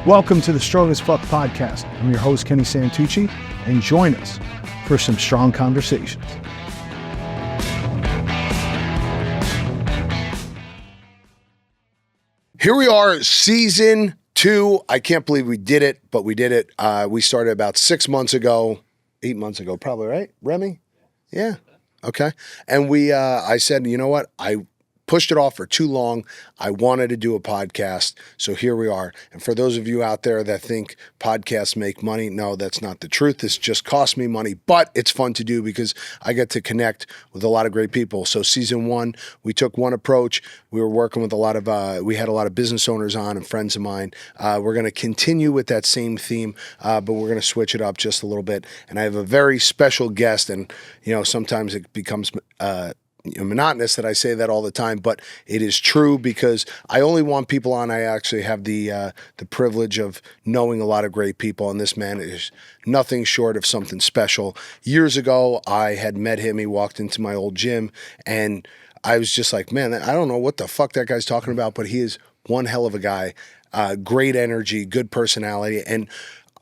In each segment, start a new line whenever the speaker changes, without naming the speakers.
Welcome to the Strong as Fuck podcast. I'm your host, Kenny Santucci, and join us for some strong conversations.
Here we are, season 2. I can't believe we did it, but we did it. We started about 8 months ago, probably, right, Remy? Yeah. Okay. And I said, you know what? I pushed it off for too long. I wanted to do a podcast, so here we are. And for those of you out there that think podcasts make money, no, that's not the truth. This just cost me money, but it's fun to do because I get to connect with a lot of great people. So season 1, we took one approach. We were working with we had a lot of business owners on and friends of mine. We're going to continue with that same theme, but we're going to switch it up just a little bit. And I have a very special guest, and sometimes it becomes monotonous that I say that all the time, but it is true because I only want people on. I actually have the privilege of knowing a lot of great people, and this man is nothing short of something special. Years ago, I had met him. He walked into my old gym, and I was just like, man, I don't know what the fuck that guy's talking about, but he is one hell of a guy. Great energy, good personality, and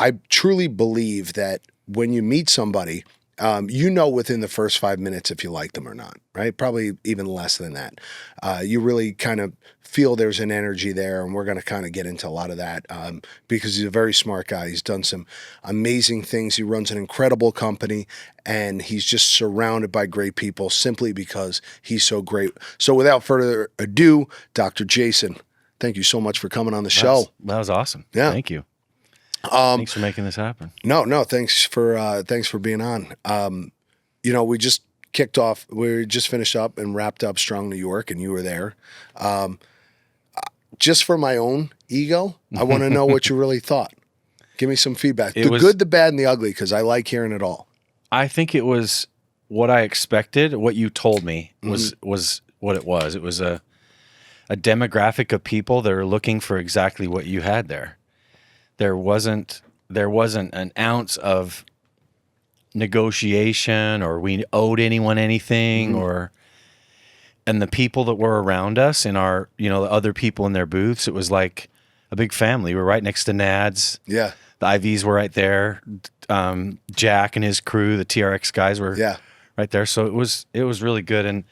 I truly believe that when you meet somebody, within the first 5 minutes if you like them or not, right? Probably even less than that. You really kind of feel there's an energy there, and we're going to kind of get into a lot of that because he's a very smart guy. He's done some amazing things. He runs an incredible company, and he's just surrounded by great people simply because he's so great. So without further ado, Dr. Jason, thank you so much for coming on the show.
That was awesome.
Yeah.
Thank you. Thanks for making this happen.
No, thanks for being on. We just kicked off. We just finished up and wrapped up Strong New York, and you were there. Just for my own ego, I want to know what you really thought. Give me some feedback. The good, the bad, and the ugly, because I like hearing it all.
I think it was what I expected. What you told me was what it was. It was a demographic of people that are looking for exactly what you had there. There wasn't an ounce of negotiation or we owed anyone anything and the people that were around us and our, the other people in their booths, it was like a big family. We were right next to Nads.
Yeah.
The IVs were right there. Jack and his crew, the TRX guys were right there. So it was really good. And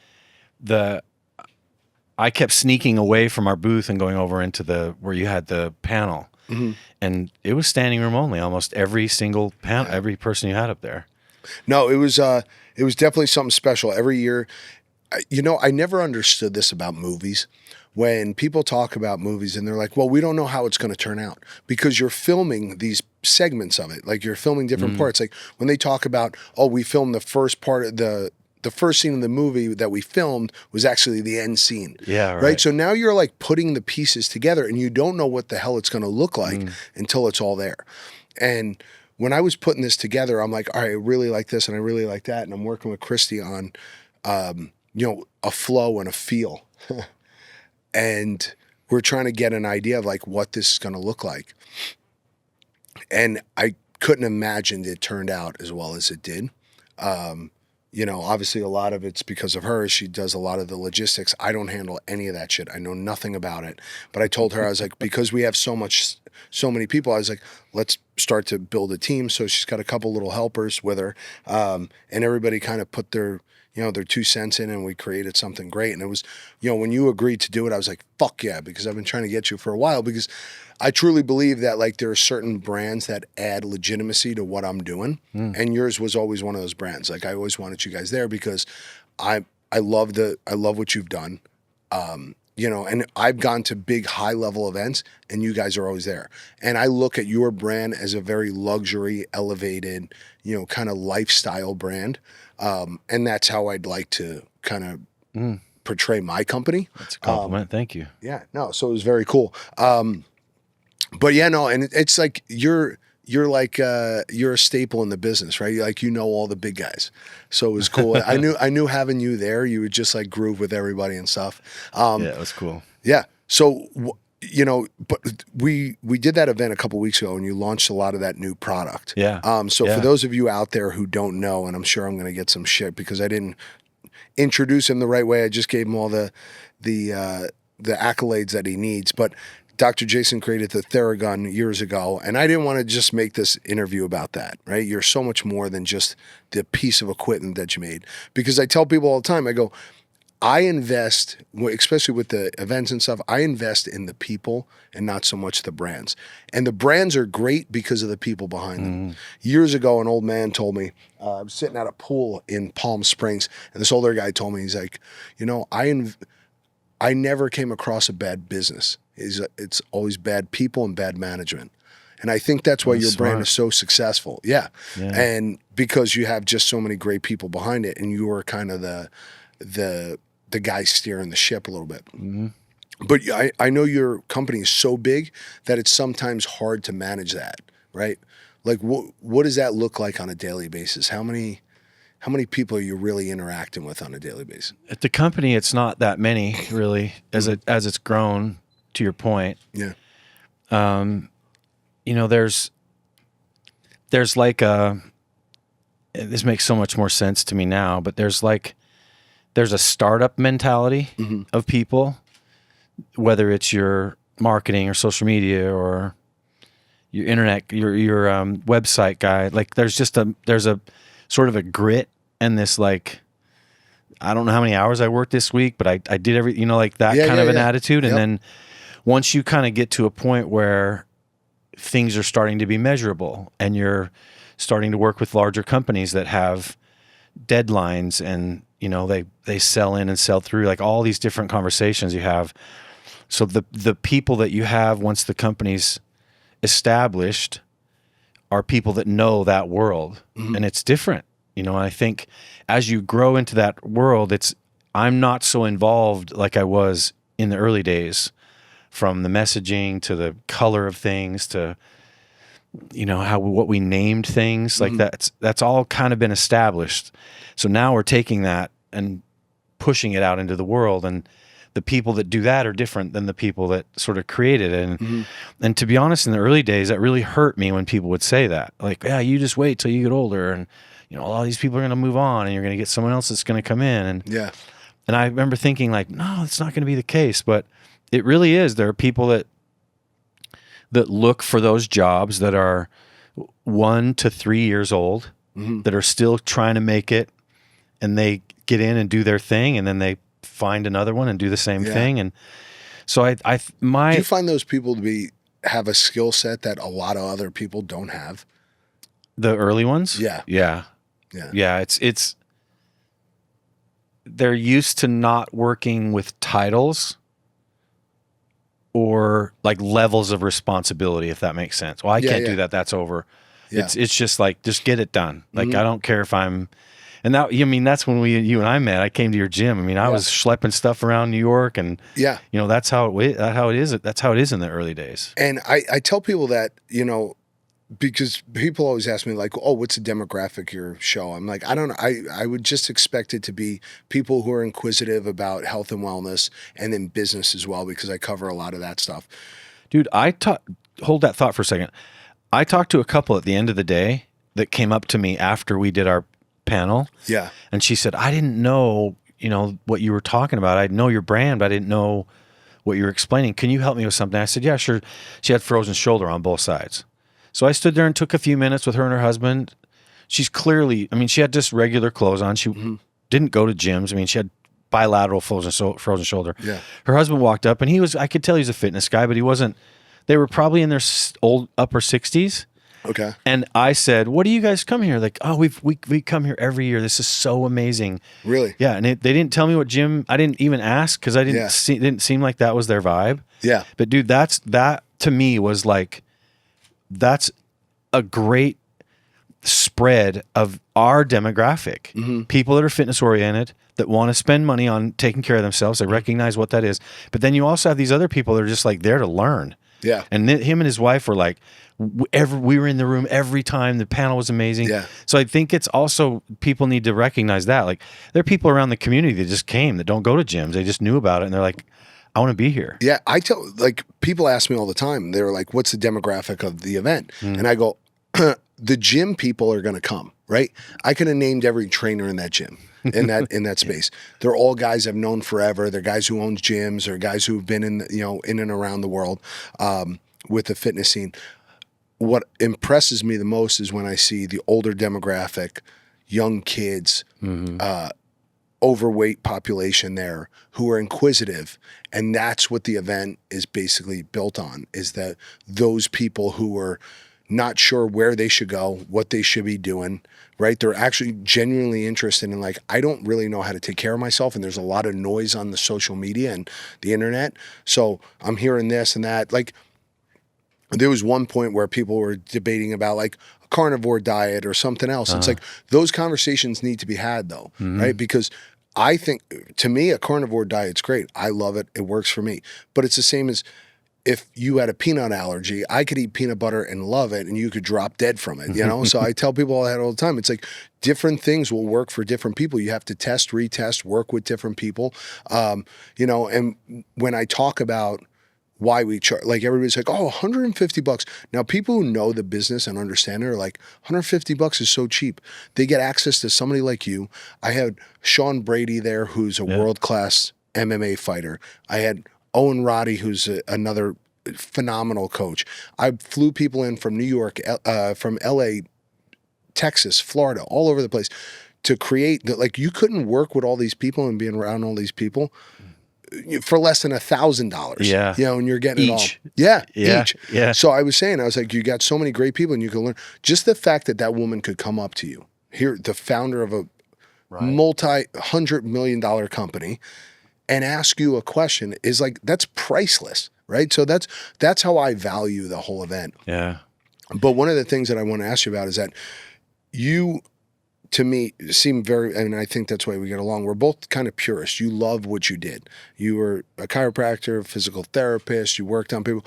I kept sneaking away from our booth and going over into where you had the panel. Mm-hmm. And it was standing room only, almost every single panel, every person you had up there.
No, it was definitely something special. Every year, I never understood this about movies. When people talk about movies and they're like, well, we don't know how it's going to turn out because you're filming these segments of it. Like you're filming different parts. Like when they talk about, we filmed the first part of the first scene of the movie that we filmed was actually the end scene.
Yeah, right.
So now you're like putting the pieces together and you don't know what the hell it's going to look like until it's all there. And when I was putting this together, I'm like, all right, I really like this and I really like that. And I'm working with Christy on, a flow and a feel. And we're trying to get an idea of like what this is going to look like. And I couldn't imagine it turned out as well as it did. Obviously a lot of it's because of her. She does a lot of the logistics. I don't handle any of that shit. I know nothing about it. But I told her, I was like, because we have so many people, I was like, let's start to build a team. So she's got a couple little helpers with her. And everybody kind of put their 2 cents in and we created something great. And it was, when you agreed to do it, I was like, fuck yeah, because I've been trying to get you for a while because I truly believe that like there are certain brands that add legitimacy to what I'm doing. And yours was always one of those brands. Like I always wanted you guys there because I love what you've done. And I've gone to big high level events and you guys are always there. And I look at your brand as a very luxury, elevated, kind of lifestyle brand. And that's how I'd like to kind of portray my company.
That's a compliment. Thank you.
Yeah, no, so it was very cool. But yeah, no, and it's like you're like you're a staple in the business, right? Like all the big guys, so it was cool. I knew having you there, you would just like groove with everybody and stuff.
Yeah, it was cool.
Yeah, so but we did that event a couple weeks ago, and you launched a lot of that new product.
Yeah.
So for those of you out there who don't know, and I'm sure I'm going to get some shit because I didn't introduce him the right way. I just gave him all the the accolades that he needs, but Dr. Jason created the Theragun years ago, and I didn't want to just make this interview about that, right? You're so much more than just the piece of equipment that you made. Because I tell people all the time, I go, I invest, especially with the events and stuff, I invest in the people and not so much the brands. And the brands are great because of the people behind them. Years ago, an old man told me, I was sitting at a pool in Palm Springs, and this older guy told me, he's like, you know, I never came across a bad business. It's always bad people and bad management. And I think that's why your brand is so successful. Yeah. And because you have just so many great people behind it, and you are kind of the guy steering the ship a little bit. But I know your company is so big that it's sometimes hard to manage that, right? Like what does that look like on a daily basis? How many people are you really interacting with on a daily basis?
At the company, it's not that many really, as it's grown. To your point,
yeah.
You know, there's like this makes so much more sense to me now, but there's a startup mentality of people, whether it's your marketing or social media or your internet, your website guy. Like there's a sort of a grit and this like, I don't know how many hours I worked this week, but I did everything, like that kind of an attitude. And then once you kind of get to a point where things are starting to be measurable and you're starting to work with larger companies that have deadlines and, they sell in and sell through, like all these different conversations you have. So the people that you have once the company's established are people that know that world, and it's different. I think as you grow into that world, I'm not so involved like I was in the early days, from the messaging to the color of things to, what we named things, like that's all kind of been established. So now we're taking that and pushing it out into the world, and the people that do that are different than the people that sort of created it. And to be honest, in the early days, that really hurt me when people would say that, like, yeah, you just wait till you get older, and all these people are going to move on, and you're going to get someone else that's going to come in. And I remember thinking like, no, it's not going to be the case, but it really is. There are people that look for those jobs that are 1 to 3 years old, that are still trying to make it, and they get in and do their thing, and then they find another one and do the same thing. And so do you
find those people to have a skill set that a lot of other people don't have?
The early ones? Yeah. It's they're used to not working with titles or like levels of responsibility, if that makes sense. Well, I can't do that. That's over. Yeah. It's just like, just get it done. Like, I don't care if I'm, and that, that's when you and I met. I came to your gym. I was schlepping stuff around New York, and that's how it is. That's how it is in the early days.
And I tell people that, because people always ask me like, oh, what's the demographic of your show? I'm like, I don't know. I would just expect it to be people who are inquisitive about health and wellness, and then business as well, because I cover a lot of that stuff.
Dude, hold that thought for a second. I talked to a couple at the end of the day that came up to me after we did our panel. Yeah. And she said, I didn't know, what you were talking about. I know your brand, but I didn't know what you were explaining. Can you help me with something? I said, yeah, sure. She had frozen shoulder on both sides. So I stood there and took a few minutes with her and her husband. She's clearly, she had just regular clothes on. She didn't go to gyms. She had bilateral frozen shoulder. Yeah. Her husband walked up, and I could tell he's a fitness guy, but he wasn't. They were probably in their upper 60s. Okay. And I said, what do you guys come here? Like, oh, we come here every year. This is so amazing. Really? Yeah. And they didn't tell me what gym. I didn't even ask, because I didn't seem like that was their vibe. Yeah. But dude, that to me was like, that's a great spread of our demographic. People that are fitness oriented, that want to spend money on taking care of themselves. They recognize what that is. But then you also have these other people that are just like there to learn. Yeah. And him and his wife were like, we were in the room every time. The panel was amazing. Yeah. So I think it's also, people need to recognize that. Like, there are people around the community that just came, that don't go to gyms. They just knew about it, and they're like, I want to be here.
Yeah. People ask me all the time, they're like, what's the demographic of the event? And I go, the gym people are going to come, right? I could have named every trainer in that gym. in that space. They're all guys I've known forever. They're guys who own gyms or guys who've been in and around the world with the fitness scene. What impresses me the most is when I see the older demographic, young kids, overweight population there who are inquisitive. And that's what the event is basically built on, is that those people who are not sure where they should go, what they should be doing, right? They're actually genuinely interested in, like, I don't really know how to take care of myself. And there's a lot of noise on the social media and the internet. So I'm hearing this and that. Like, there was one point where people were debating about like a carnivore diet or something else. It's like those conversations need to be had though, right? Because I think, to me, a carnivore diet's great. I love it. It works for me. But it's the same as if you had a peanut allergy, I could eat peanut butter and love it, and you could drop dead from it, you know? So I tell people that all the time. It's like different things will work for different people. You have to test, retest, work with different people. You know, and when I talk about why we charge, like everybody's like, oh, $150. Now people who know the business and understand it are like, $150 is so cheap. They get access to somebody like you. I had Sean Brady there, who's a world-class MMA fighter. I had Owen Roddy, who's another phenomenal coach. I flew people in from New York, from LA, Texas, Florida, all over the place to create like, you couldn't work with all these people and being around all these people for less than $1,000.
Yeah.
You know, and you're getting
Each.
it all.
Yeah.
Each.
Yeah.
So I was like, you got so many great people and you can learn. Just the fact that that woman could come up to you, here, the founder of a multi-$100 million company, and ask you a question is like, that's priceless, right? So that's how I value the whole event.
Yeah.
But one of the things that I want to ask you about is that you, to me, seem very, and I think that's why we get along. We're both kind of purists. You love what you did. You were a chiropractor, physical therapist, you worked on people.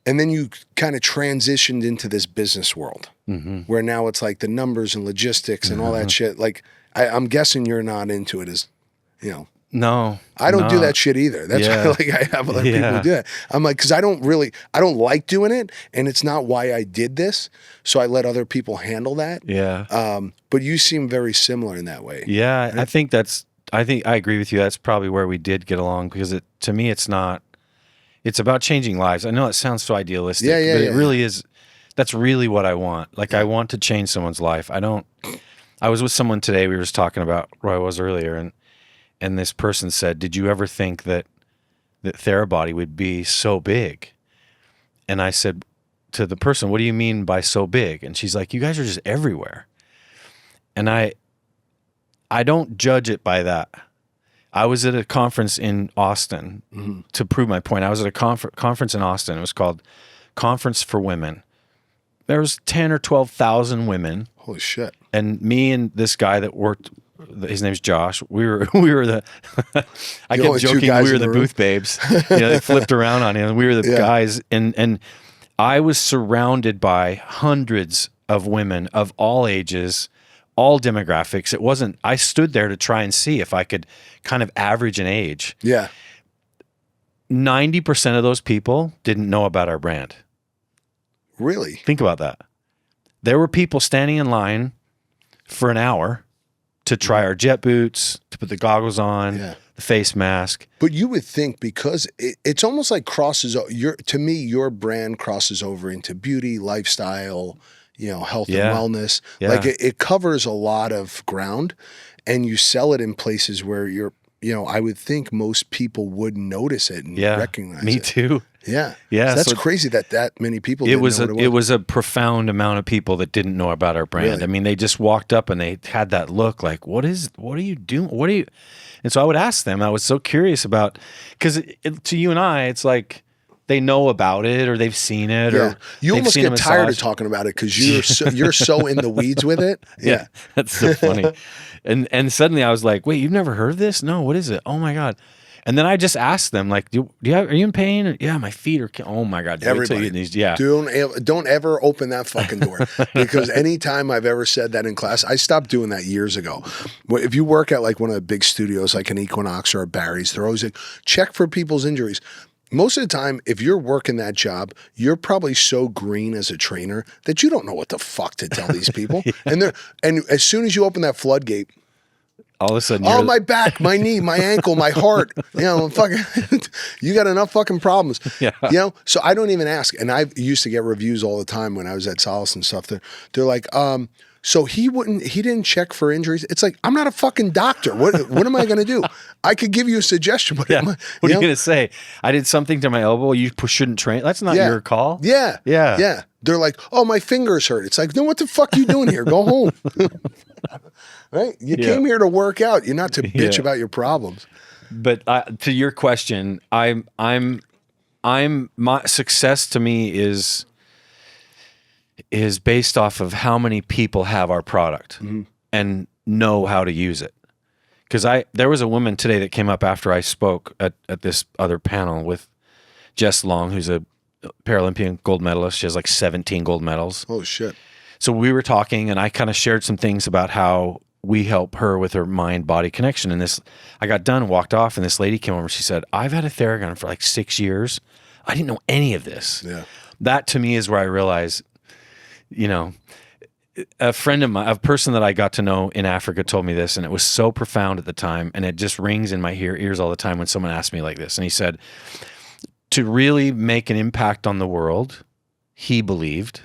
And then you kind of transitioned into this business world where now it's like the numbers and logistics and all that shit. Like, I'm guessing you're not into it as, you know.
No,
I don't do that shit either. That's why like I have other people do that. I'm like, because I don't like doing it, and it's not why I did this. So I let other people handle that.
Yeah.
But you seem very similar in that way.
Yeah, right? I think I agree with you. That's probably where we did get along, because to me, it's about changing lives. I know it sounds so idealistic, but it really is. That's really what I want. Like, I want to change someone's life. I was with someone today. We were just talking about where I was earlier, and this person said, did you ever think that Therabody would be so big? And I said to the person, what do you mean by so big? And she's like, you guys are just everywhere. And I don't judge it by that. I was at a conference in Austin to prove my point. I was at a conference in Austin. It was called Conference for Women. There was 10 or 12,000 women.
Holy shit.
And me and this guy that worked, his name's Josh. We were the. I kept joking we were the booth babes. You know, they flipped around on him. We were the guys, and I was surrounded by hundreds of women of all ages, all demographics. It wasn't. I stood there to try and see if I could kind of average an age.
Yeah.
90% of those people didn't know about our brand.
Really?
Think about that. There were people standing in line for an hour to try our jet boots, to put the goggles on, the face mask.
But you would think, because it's almost like to me, your brand crosses over into beauty, lifestyle, you know, health and wellness.
Yeah.
Like it covers a lot of ground, and you sell it in places where I would think most people would notice it and recognize it.
Me too.
Yeah.
Yeah.
So that's crazy that many people didn't know what it was.
It was a profound amount of people that didn't know about our brand. Really? I mean, they just walked up and they had that look like, what are you doing? And so I would ask them, I was so curious about, because to you and I, it's like they know about it or they've seen it or
you almost get tired of talking about it because you're so in the weeds with it. Yeah.
That's so funny. And suddenly I was like, wait, you've never heard of this? No, what is it? Oh my God. And then I just asked them, like, are you in pain? Yeah, my feet are. Oh my God!
Everybody, don't ever open that fucking door, because anytime I've ever said that in class, I stopped doing that years ago. If you work at like one of the big studios, like an Equinox or a Barry's, they're always like, check for people's injuries. Most of the time, if you're working that job, you're probably so green as a trainer that you don't know what the fuck to tell these people. And as soon as you open that floodgate,
all of a sudden,
Oh, my back, my knee, my ankle, my heart. You know, fucking, you got enough fucking problems.
Yeah.
You know, so I don't even ask. And I used to get reviews all the time when I was at Solace and stuff. They're like, so he didn't check for injuries. It's like, I'm not a fucking doctor. What am I going to do? I could give you a suggestion, but
yeah. What are you going to say? I did something to my elbow. You shouldn't train. That's not your call.
Yeah.
Yeah.
Yeah. They're like, oh, my fingers hurt. It's like, then what the fuck are you doing here? Go home. Right? You came here to work out. You're not to bitch about your problems.
But to your question, my success to me is based off of how many people have our product and know how to use it. Because there was a woman today that came up after I spoke at this other panel with Jess Long, who's a Paralympian gold medalist. She has like 17 gold medals.
Oh, shit.
So we were talking, and I kind of shared some things about how we help her with her mind-body connection. And I got done, walked off, and this lady came over. She said, I've had a Theragun for like 6 years. I didn't know any of this.
Yeah.
That to me is where I realized, you know, a friend of mine, a person that I got to know in Africa told me this, and it was so profound at the time, and it just rings in my ears all the time when someone asks me like this. And he said, to really make an impact on the world, he believed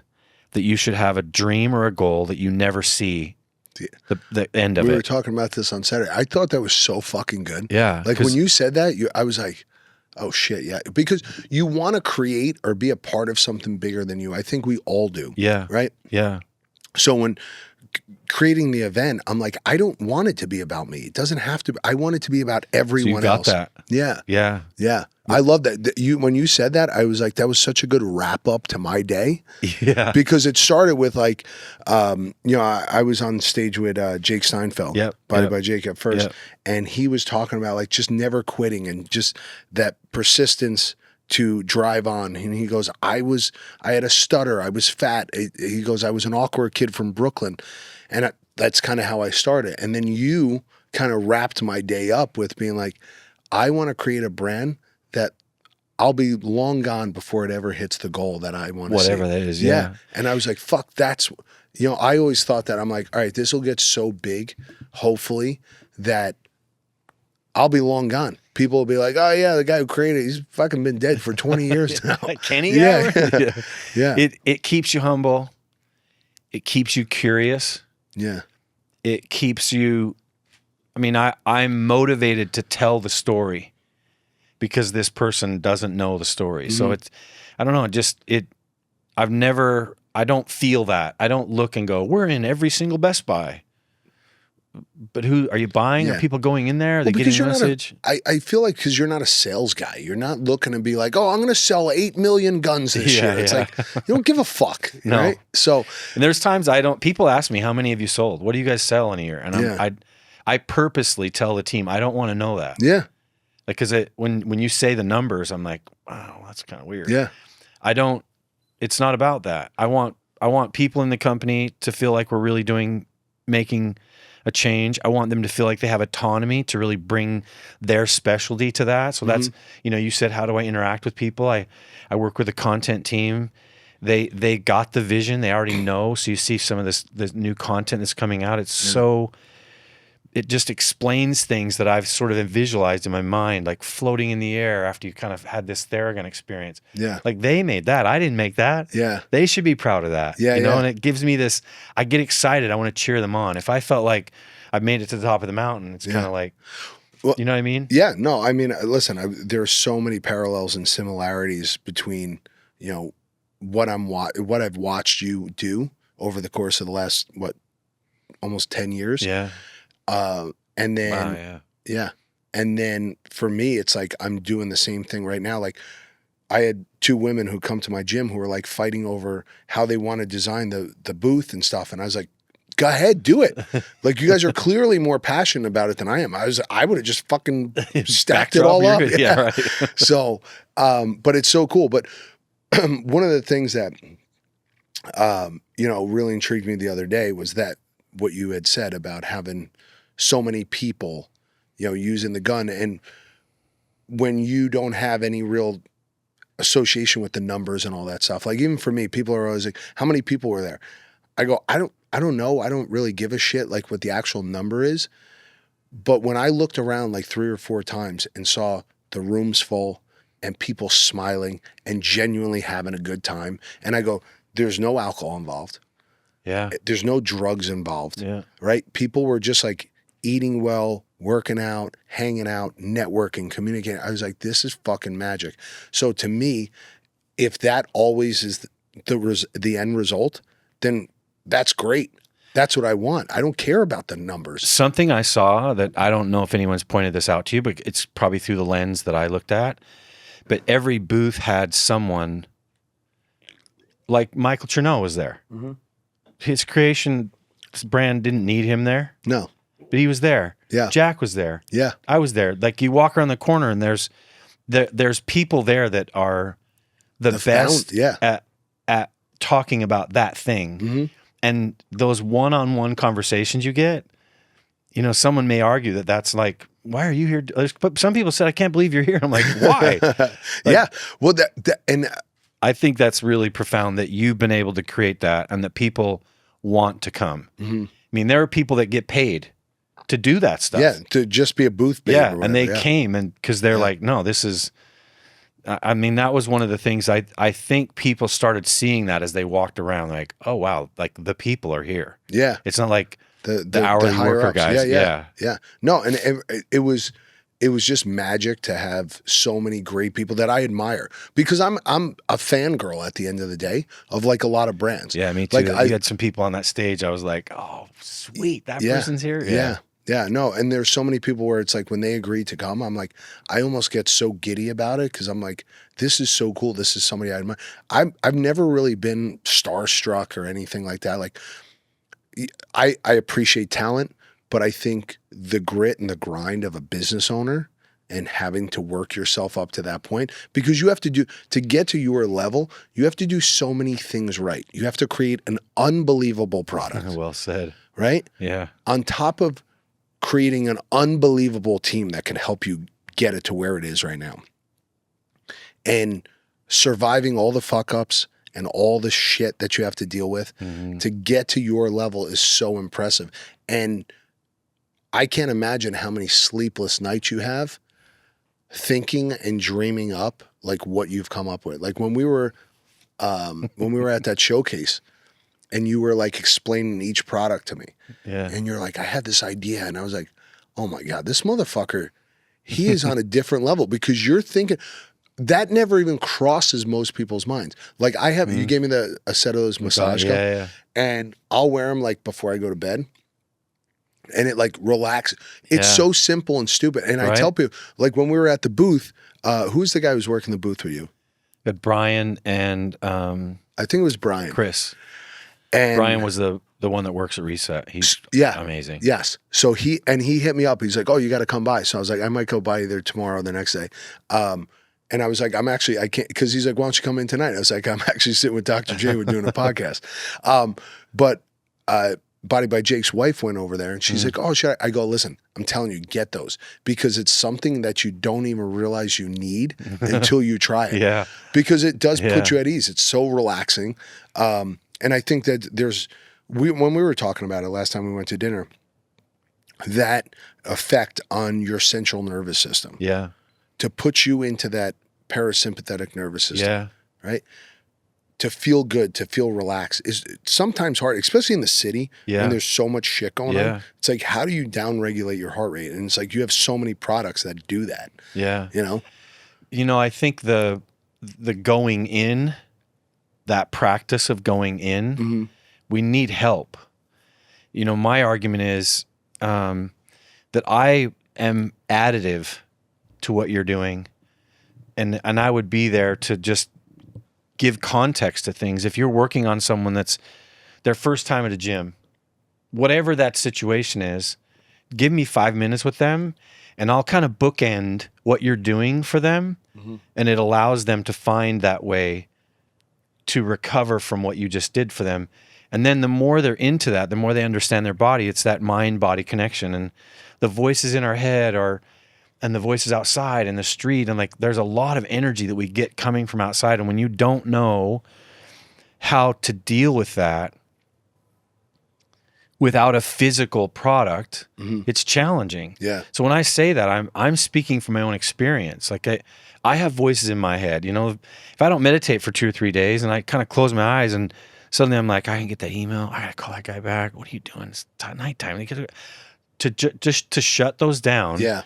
that you should have a dream or a goal that you never see the end of it.
We were talking about this on Saturday. I thought that was so fucking good.
Yeah.
Like when you said that, I was like, oh shit, yeah. Because you want to create or be a part of something bigger than you. I think we all do.
Yeah.
Right?
Yeah.
So when creating the event, I'm like, I don't want it to be about me. It doesn't have to be. I want it to be about everyone else.
So you got that.
Yeah.
Yeah.
Yeah. I love that. When you said that, I was like, that was such a good wrap up to my day.
Yeah.
Because it started with like, I was on stage with Jake Steinfeld, by Jake at first. Yep. And he was talking about like just never quitting and just that persistence to drive on. And he goes, I had a stutter. I was fat. He goes, I was an awkward kid from Brooklyn. And that's kind of how I started. And then you kind of wrapped my day up with being like, I want to create a brand that I'll be long gone before it ever hits the goal that I want to see.
Whatever that is, yeah.
And I was like, fuck, I always thought that. I'm like, all right, this will get so big, hopefully, that I'll be long gone. People will be like, oh yeah, the guy who created it, he's fucking been dead for 20 years now.
Kenny?
Yeah.
It keeps you humble. It keeps you curious.
Yeah.
It keeps you, I'm motivated to tell the story because this person doesn't know the story. Mm-hmm. So I don't know, I don't feel that. I don't look and go, we're in every single Best Buy. But who are you buying? Are people going in there? Are they getting the message?
I feel like because you're not a sales guy. You're not looking to be like, oh, I'm going to sell 8 million guns this year. It's like, you don't give a fuck.
No.
Right? So,
and there's times people ask me, how many have you sold? What do you guys sell in a year? And I purposely tell the team, I don't want to know that.
Yeah.
Like, cause when you say the numbers, I'm like, wow, that's kind of weird.
Yeah.
It's not about that. I want people in the company to feel like we're really making a change. I want them to feel like they have autonomy to really bring their specialty to that. So that's, you said, how do I interact with people? I work with a content team. They got the vision. They already know. So you see some of this new content that's coming out. It's it just explains things that I've sort of visualized in my mind, like floating in the air after you kind of had this Theragun experience.
Yeah.
Like they made that. I didn't make that.
Yeah.
They should be proud of that.
Yeah.
And it gives me this, I get excited. I want to cheer them on. If I felt like I've made it to the top of the mountain, it's kind of like, you know what I mean?
Yeah. No, listen, there are so many parallels and similarities between, what I've watched you do over the course of the last, almost 10 years.
Yeah.
And then, and then for me, it's like, I'm doing the same thing right now. Like I had 2 women who come to my gym who were like fighting over how they want to design the booth and stuff. And I was like, go ahead, do it. Like you guys are clearly more passionate about it than I am. I would have just fucking stacked it all up.
Yeah, right.
So, but it's so cool. But one of the things that, really intrigued me the other day was that what you had said about having so many people, using the gun. And when you don't have any real association with the numbers and all that stuff, like even for me, people are always like, how many people were there? I go, I don't know. I don't really give a shit like what the actual number is. But when I looked around like 3 or 4 times and saw the rooms full and people smiling and genuinely having a good time, and I go, there's no alcohol involved.
Yeah.
There's no drugs involved.
Yeah.
Right? People were just like eating well, working out, hanging out, networking, communicating. I was like, this is fucking magic. So to me, if that always is the end result, then that's great. That's what I want. I don't care about the numbers.
Something I saw that I don't know if anyone's pointed this out to you, but it's probably through the lens that I looked at. But every booth had someone like Michael Chernow was there. Mm-hmm. His creation brand didn't need him there.
No.
But he was there.
Yeah.
Jack was there.
Yeah.
I was there. Like you walk around the corner and there's people there that are the best at talking about that thing.
Mm-hmm.
And those one-on-one conversations you get, you know, someone may argue that that's like, why are you here? But some people said, I can't believe you're here. I'm like, why?
Yeah. Well, and
I think that's really profound that you've been able to create that and that people want to come. Mm-hmm. I mean, there are people that get paid to do that stuff.
Yeah, to just be a booth babe.
Yeah, and they came and because they're like, no, this is. I mean, that was one of the things I think people started seeing that as they walked around, like, oh wow, like the people are here.
Yeah,
it's not like the hourly worker guys.
Yeah. No, and it was just magic to have so many great people that I admire because I'm a fangirl at the end of the day of like a lot of brands.
Yeah, me too.
Like
you had some people on that stage. I was like, oh, sweet, that person's here.
Yeah, no, and there's so many people where it's like when they agree to come, I'm like, I almost get so giddy about it because I'm like, this is so cool. This is somebody I admire. I've never really been starstruck or anything like that. Like, I appreciate talent, but I think the grit and the grind of a business owner and having to work yourself up to that point, because you have to get to your level, you have to do so many things right. You have to create an unbelievable product.
Well said.
Right?
Yeah.
On top of creating an unbelievable team that can help you get it to where it is right now. And surviving all the fuck ups and all the shit that you have to deal with to get to your level is so impressive. And I can't imagine how many sleepless nights you have thinking and dreaming up like what you've come up with. Like when we were at that showcase, and you were like explaining each product to me. Yeah. And you're like, I had this idea. And I was like, oh my God, this motherfucker, he is on a different level because you're thinking that never even crosses most people's minds. Like I have, you gave me a set of those massage cups and I'll wear them like before I go to bed and it like relaxes. It's so simple and stupid. And I tell people like when we were at the booth, who's the guy who's working the booth with you?
Brian and,
I think it was Brian.
Chris.
And
Brian was the one that works at Reset. He's amazing.
Yes. So he hit me up. He's like, oh, you got to come by. So I was like, I might go by either tomorrow or the next day. And I was like, I can't, because he's like, why don't you come in tonight? I was like, I'm actually sitting with Dr. J. We're doing a podcast. But Body by Jake's wife went over there and she's like, oh, should I go, listen, I'm telling you, get those because it's something that you don't even realize you need until you try it.
Yeah.
Because it does put you at ease. It's so relaxing. And I think that when we were talking about it last time we went to dinner, that effect on your central nervous system.
Yeah. To
put you into that parasympathetic nervous system.
Yeah.
Right? To feel good, to feel relaxed is sometimes hard, especially in the city when there's so much shit going on. It's like, how do you downregulate your heart rate? And it's like you have so many products that do that.
Yeah.
You know?
I think the going in, that practice of going in, we need help. My argument is that I am additive to what you're doing, and I would be there to just give context to things. If you're working on someone that's their first time at a gym, whatever that situation is, give me 5 minutes with them, and I'll kind of bookend what you're doing for them, and it allows them to find that way to recover from what you just did for them. And then the more they're into that, the more they understand their body. It's that mind-body connection. And the voices in our head and the voices outside in the street. And like, there's a lot of energy that we get coming from outside. And when you don't know how to deal with that, without a physical product, it's challenging.
Yeah.
So when I say that, I'm speaking from my own experience. Like I have voices in my head. You know, if I don't meditate for 2 or 3 days and I kind of close my eyes and suddenly I'm like, I can get that email. I gotta call that guy back. What are you doing? It's nighttime. Just to shut those down.
Yeah.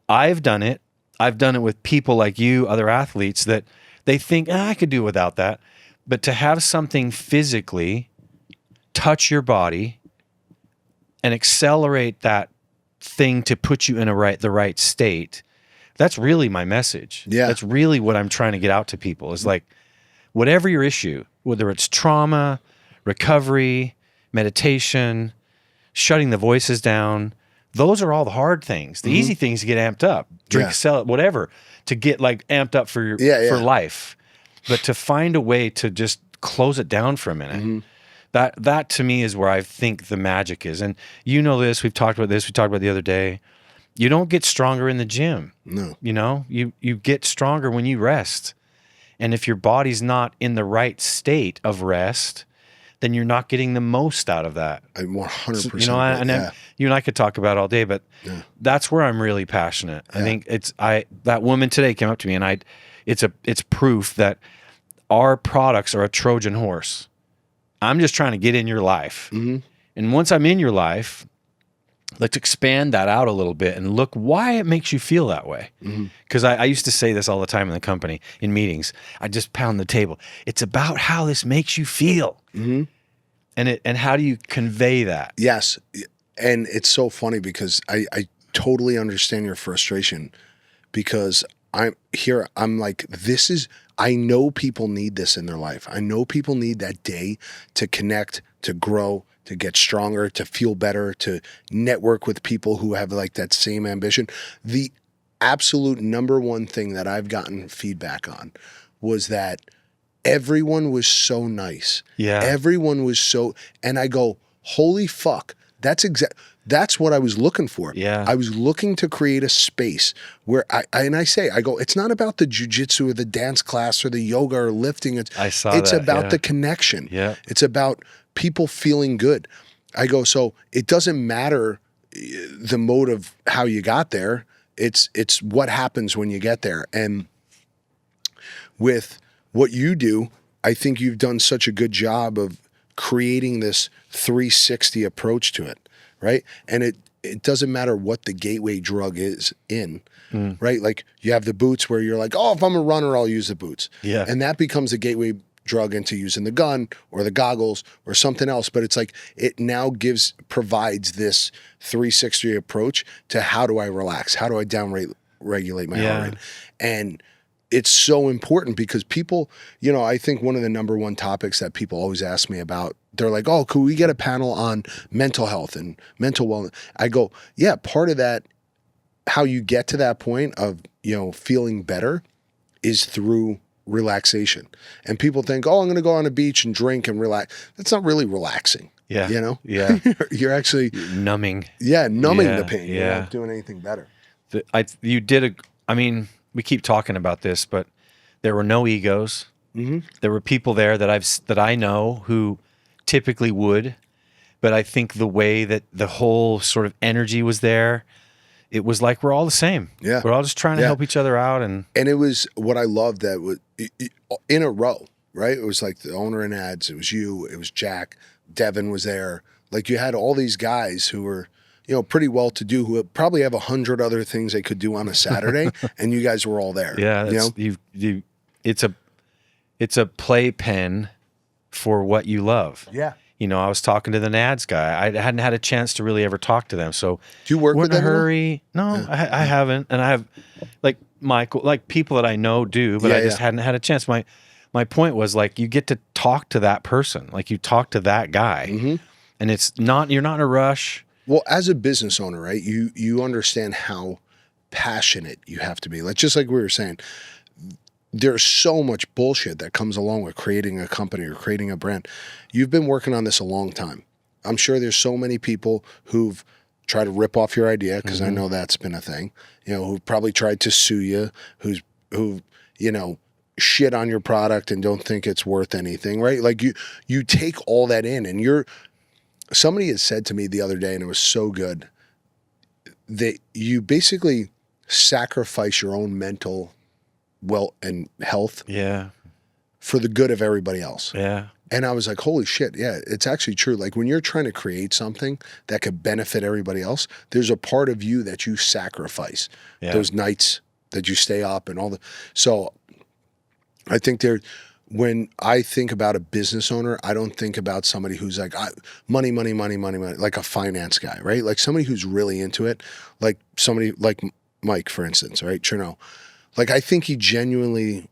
I've done it. I've done it with people like you, other athletes that they think I could do without that. But to have something physically touch your body and accelerate that thing to put you in the right state, that's really my message.
Yeah.
That's really what I'm trying to get out to people is like, whatever your issue, whether it's trauma, recovery, meditation, shutting the voices down, those are all the hard things. The easy things to get amped up, drink, sell it, whatever, to get like amped up for for life. But to find a way to just close it down for a minute, that to me is where I think the magic is. And you know this, we've talked about this, we talked about the other day. You don't get stronger in the gym.
No.
You know, you get stronger when you rest. And if your body's not in the right state of rest, then you're not getting the most out of that.
I 100%.
So, you know, you and I could talk about it all day, but that's where I'm really passionate. I think that woman today came up to me and it's proof that our products are a Trojan horse. I'm just trying to get in your life. And once I'm in your life, let's expand that out a little bit and look why it makes you feel that way. Because I used to say this all the time in the company, in meetings. I just pound the table. It's about how this makes you feel. And how do you convey that?
Yes. And it's so funny because I totally understand your frustration because I'm like, I know people need this in their life. I know people need that day to connect, to grow, to get stronger, to feel better, to network with people who have like that same ambition. The absolute number one thing that I've gotten feedback on was that everyone was so nice.
Yeah.
Everyone was so, and I go, holy fuck. That's what I was looking for.
Yeah.
I was looking to create a space where I go, it's not about the jujitsu or the dance class or the yoga or lifting. It's about the connection.
Yeah.
It's about people feeling good. I go, so it doesn't matter the mode of how you got there. It's what happens when you get there. And with what you do, I think you've done such a good job of creating this 360 approach to it, right? And it doesn't matter what the gateway drug is in, right? Like you have the boots where you're like, oh, if I'm a runner, I'll use the boots.
Yeah.
And that becomes a gateway drug into using the gun or the goggles or something else. But it's like it now provides this 360 approach to how do I relax? How do I regulate my heart rate? And it's so important because people, you know, I think one of the number one topics that people always ask me about, they're like, oh, could we get a panel on mental health and mental wellness? I go, yeah, part of that, how you get to that point of, you know, feeling better is through relaxation. And people think, oh, I'm going to go on a beach and drink and relax. That's not really relaxing.
Yeah.
You know?
Yeah.
You're actually
numbing.
Yeah, numbing the pain.
Yeah.
You're not doing anything better.
We keep talking about this, but there were no egos. There were people there that I know who typically would, but I think the way that the whole sort of energy was there, it was like we're all the same.
Yeah.
We're all just trying to help each other out. And
it was what I loved that was in a row, right? It was like the owner in ads. It was you. It was Jack. Devin was there. Like you had all these guys who were, you know, pretty well to do, who probably have 100 other things they could do on a Saturday, and you guys were all there.
Yeah, it's a playpen for what you love.
Yeah.
You know, I was talking to the NADS guy. I hadn't had a chance to really ever talk to them. So
do you work with them?
In a hurry? No, yeah. I haven't. And I have like Michael, like people that I know do, but I just hadn't had a chance. My point was like, you get to talk to that person. Like you talk to that guy and you're not in a rush.
Well, as a business owner, right, you understand how passionate you have to be. Like just like we were saying, there's so much bullshit that comes along with creating a company or creating a brand. You've been working on this a long time. I'm sure there's so many people who've tried to rip off your idea, because I know that's been a thing, you know, who've probably tried to sue you, who you know, shit on your product and don't think it's worth anything, right? Like you take all that in and somebody had said to me the other day, and it was so good, that you basically sacrifice your own mental and health
Yeah.
for the good of everybody else.
Yeah.
And I was like, holy shit, yeah, it's actually true. Like when you're trying to create something that could benefit everybody else, there's a part of you that you sacrifice.
Yeah.
Those nights that you stay up and all the. So I think when I think about a business owner, I don't think about somebody who's like money, like a finance guy, right? Like somebody who's really into it, like somebody like Mike, for instance, right? Cherno. Like I think he genuinely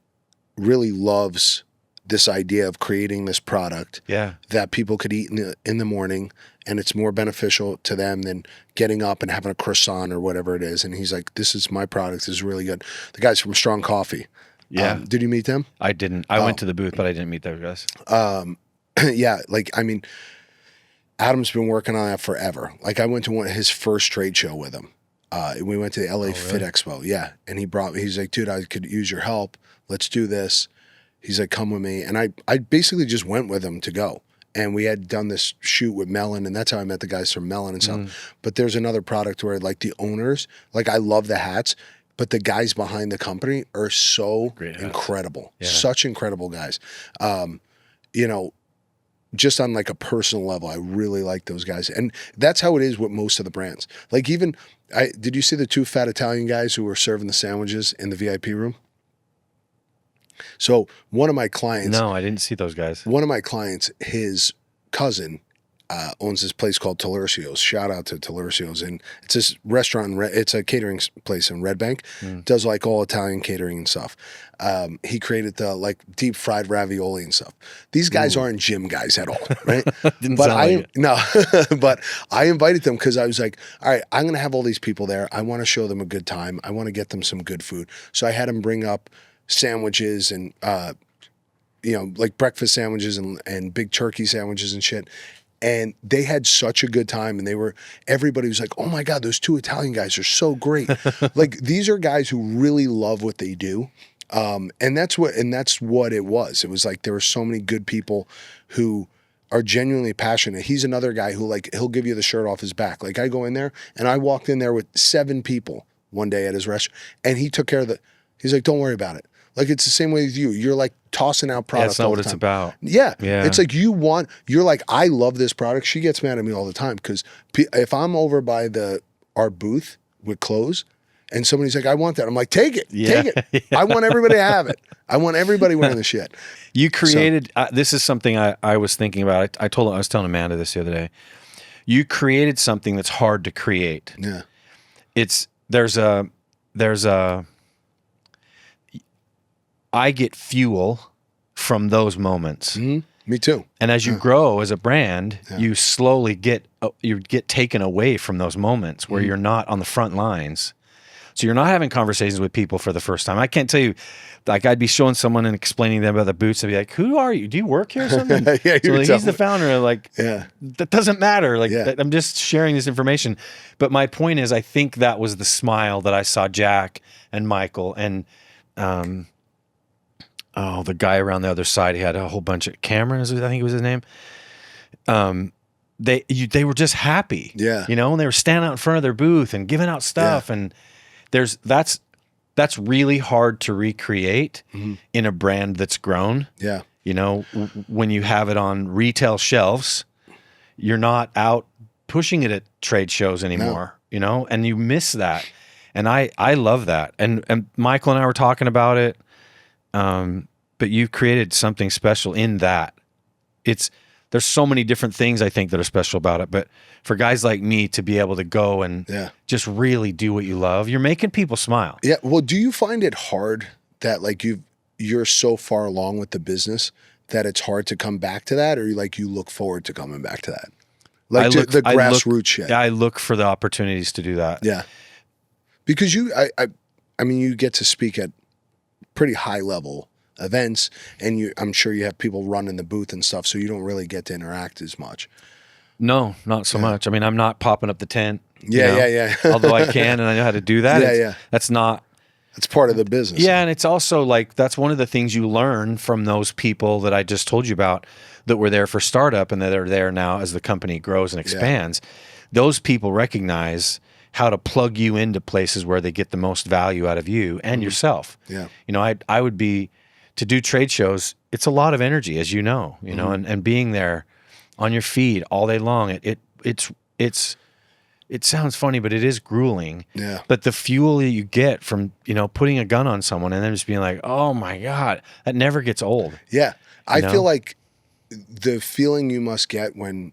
really loves this idea of creating this product that people could eat in the morning, and it's more beneficial to them than getting up and having a croissant or whatever it is. And he's like, this is my product. This is really good. The guys from Strong Coffee.
Yeah.
Did you meet them?
I didn't. I went to the booth, but I didn't meet those guys.
Yeah. Like, I mean, Adam's been working on that forever. Like I went to his first trade show with him. We went to the LA Fit Expo. Yeah. And he's like, dude, I could use your help. Let's do this. He's like, come with me. And I basically just went with him to go. And we had done this shoot with Melon, and that's how I met the guys from Melon and stuff. But there's another product where like the owners, like I love the hats, but the guys behind the company are so incredible. Yeah. Such incredible guys. You know, just on like a personal level, I really like those guys. And that's how it is with most of the brands. Like even, did you see the 2 fat Italian guys who were serving the sandwiches in the VIP room? So one of my clients.
No, I didn't see those guys.
One of my clients, his cousin, owns this place called Talercio's. Shout out to Talercio's. And it's this restaurant, it's a catering place in Red Bank. Does like all Italian catering and stuff. He created the like deep fried ravioli and stuff. These guys aren't gym guys at all, right? But I invited them because I was like, all right, I'm going to have all these people there. I want to show them a good time. I want to get them some good food. So I had them bring up sandwiches and you know, like breakfast sandwiches and big turkey sandwiches and shit. And they had such a good time, and everybody was like, oh my God, those 2 Italian guys are so great. Like these are guys who really love what they do. And that's what it was. It was like there were so many good people who are genuinely passionate. He's another guy who like he'll give you the shirt off his back. Like I go in there and I walked in there with 7 people one day at his restaurant, and he took care of he's like, don't worry about it. Like it's the same way with you. You're like tossing out product.
That's not what it's about.
Yeah. It's like you're like, I love this product. She gets mad at me all the time because if I'm over by our booth with clothes and somebody's like, I want that. I'm like, take it. Take it. I want everybody to have it. I want everybody wearing the shit.
You created, this is something I was thinking about. I was telling Amanda this the other day. You created something that's hard to create.
Yeah.
I get fuel from those moments.
Mm-hmm. Me too.
And as you grow as a brand, you slowly get taken away from those moments where you're not on the front lines. So you're not having conversations with people for the first time. I can't tell you, like I'd be showing someone and explaining to them about the boots and be like, who are you? Do you work here or something?
Yeah,
so like, he's the founder. Like, that doesn't matter. Like I'm just sharing this information. But my point is, I think that was the smile that I saw Jack and Michael and, the guy around the other side, he had a whole bunch of Cameron, I think was his name. They were just happy, you know, and they were standing out in front of their booth and giving out stuff. And that's really hard to recreate in a brand that's grown. Yeah. You know, when you have it on retail shelves, you're not out pushing it at trade shows anymore, you know, and you miss that. And I love that. And Michael and I were talking about it. But you've created something special in that. There's so many different things I think that are special about it. But for guys like me to be able to go and just really do what you love, you're making people smile. Yeah. Well, do you find it hard that like you're so far along with the business that it's hard to come back to that, or you look forward to coming back to that? Like the grassroots shit. I look for the opportunities to do that. Yeah. Because I mean, you get to speak at pretty high level events, and I'm sure you have people running the booth and stuff, so you don't really get to interact as much. No, not so much. I mean, I'm not popping up the tent. Yeah. Although I can, and I know how to do that. That's not,
It's part of the business.
Yeah, and it's also like that's one of the things you learn from those people that I just told you about that were there for startup and that are there now as the company grows and expands. Those people recognize how to plug you into places where they get the most value out of you and yourself.
Yeah.
You know, I would be to do trade shows, it's a lot of energy, as you know, and being there on your feet all day long, it sounds funny, but it is grueling.
Yeah.
But the fuel that you get from, putting a gun on someone and then just being like, oh my God, that never gets old.
Yeah. I feel like the feeling you must get when,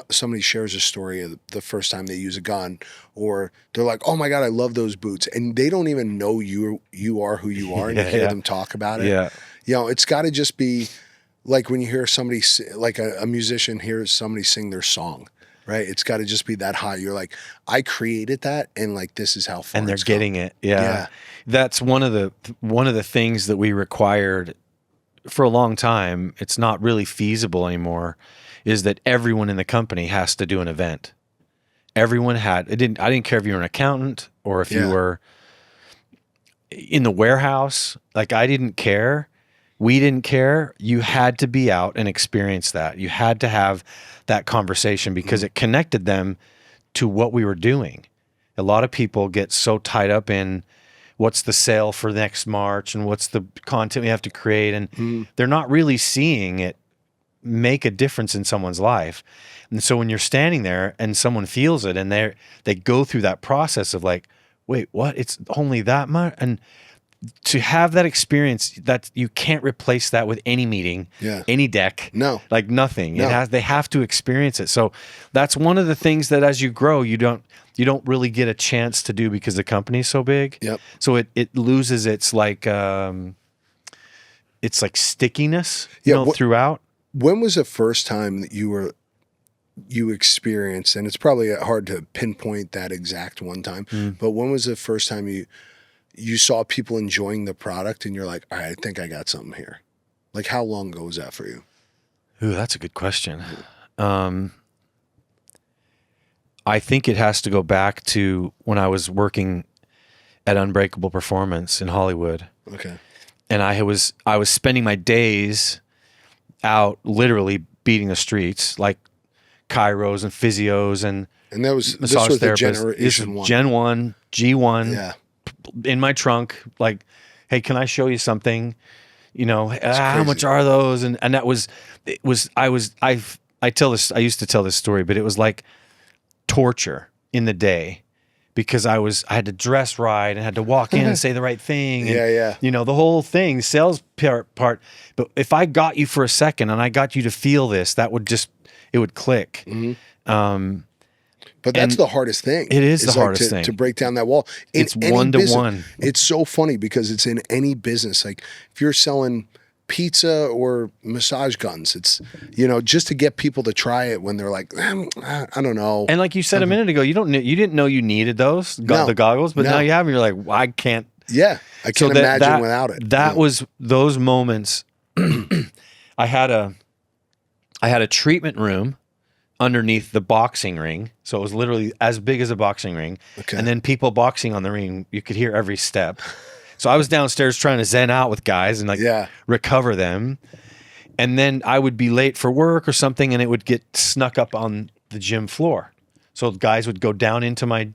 somebody shares a story of the first time they use a gun, or they're like, oh my God, I love those boots. And they don't even know you are who you are, and you hear them talk about it.
Yeah.
It's got to just be like when you hear somebody, like a musician hears somebody sing their song. Right, it's got to just be that high. You're like, I created that, and like this is how far.
And they're getting it. Yeah, that's one of the things that we required for a long time. It's not really feasible anymore. Is that everyone in the company has to do an event? Everyone had. I didn't care if you were an accountant or if you were in the warehouse. Like I didn't care. We didn't care. You had to be out and experience that. You had to have that conversation because it connected them to what we were doing. A lot of people get so tied up in what's the sale for next March and what's the content we have to create, and they're not really seeing it make a difference in someone's life. And so when you're standing there and someone feels it and they go through that process of like, wait, what? It's only that much? And to have that experience, that you can't replace that with any meeting, any deck, like nothing. No. They have to experience it. So that's one of the things that as you grow, you don't really get a chance to do because the company's so big.
Yep.
So it loses its like stickiness, throughout.
When was the first time that you experienced, and it's probably hard to pinpoint that exact one time, but when was the first time you saw people enjoying the product and you're like, all right, I think I got something here? Like how long ago was that for you?
Ooh, that's a good question. I think it has to go back to when I was working at Unbreakable Performance in Hollywood.
Okay.
And I was spending my days out literally beating the streets, like chiros and physios and
this was
therapists.
the generation one.
Gen 1, G1.
Yeah.
In my trunk, like, hey, can I show you something? How much are those? And that was, I used to tell this story, but it was like torture in the day because I had to dress right and had to walk in and say the right thing. And, the whole thing, sales part. But if I got you for a second and I got you to feel this, it would click.
Mm-hmm. But that's the hardest thing.
It is the hardest thing.
To break down that wall.
It's one-to-one.
It's so funny because it's in any business. Like if you're selling pizza or massage guns, it's, just to get people to try it when they're like, I don't know.
And like you said a minute ago, you didn't know you needed those, the goggles, but now you have them. You're like, well, I can't.
Yeah, I can't imagine without it.
That was those moments. I had a treatment room underneath the boxing ring. So it was literally as big as a boxing ring.
Okay.
And then people boxing on the ring, you could hear every step. So I was downstairs trying to zen out with guys and recover them. And then I would be late for work or something and it would get snuck up on the gym floor. So guys would go down into my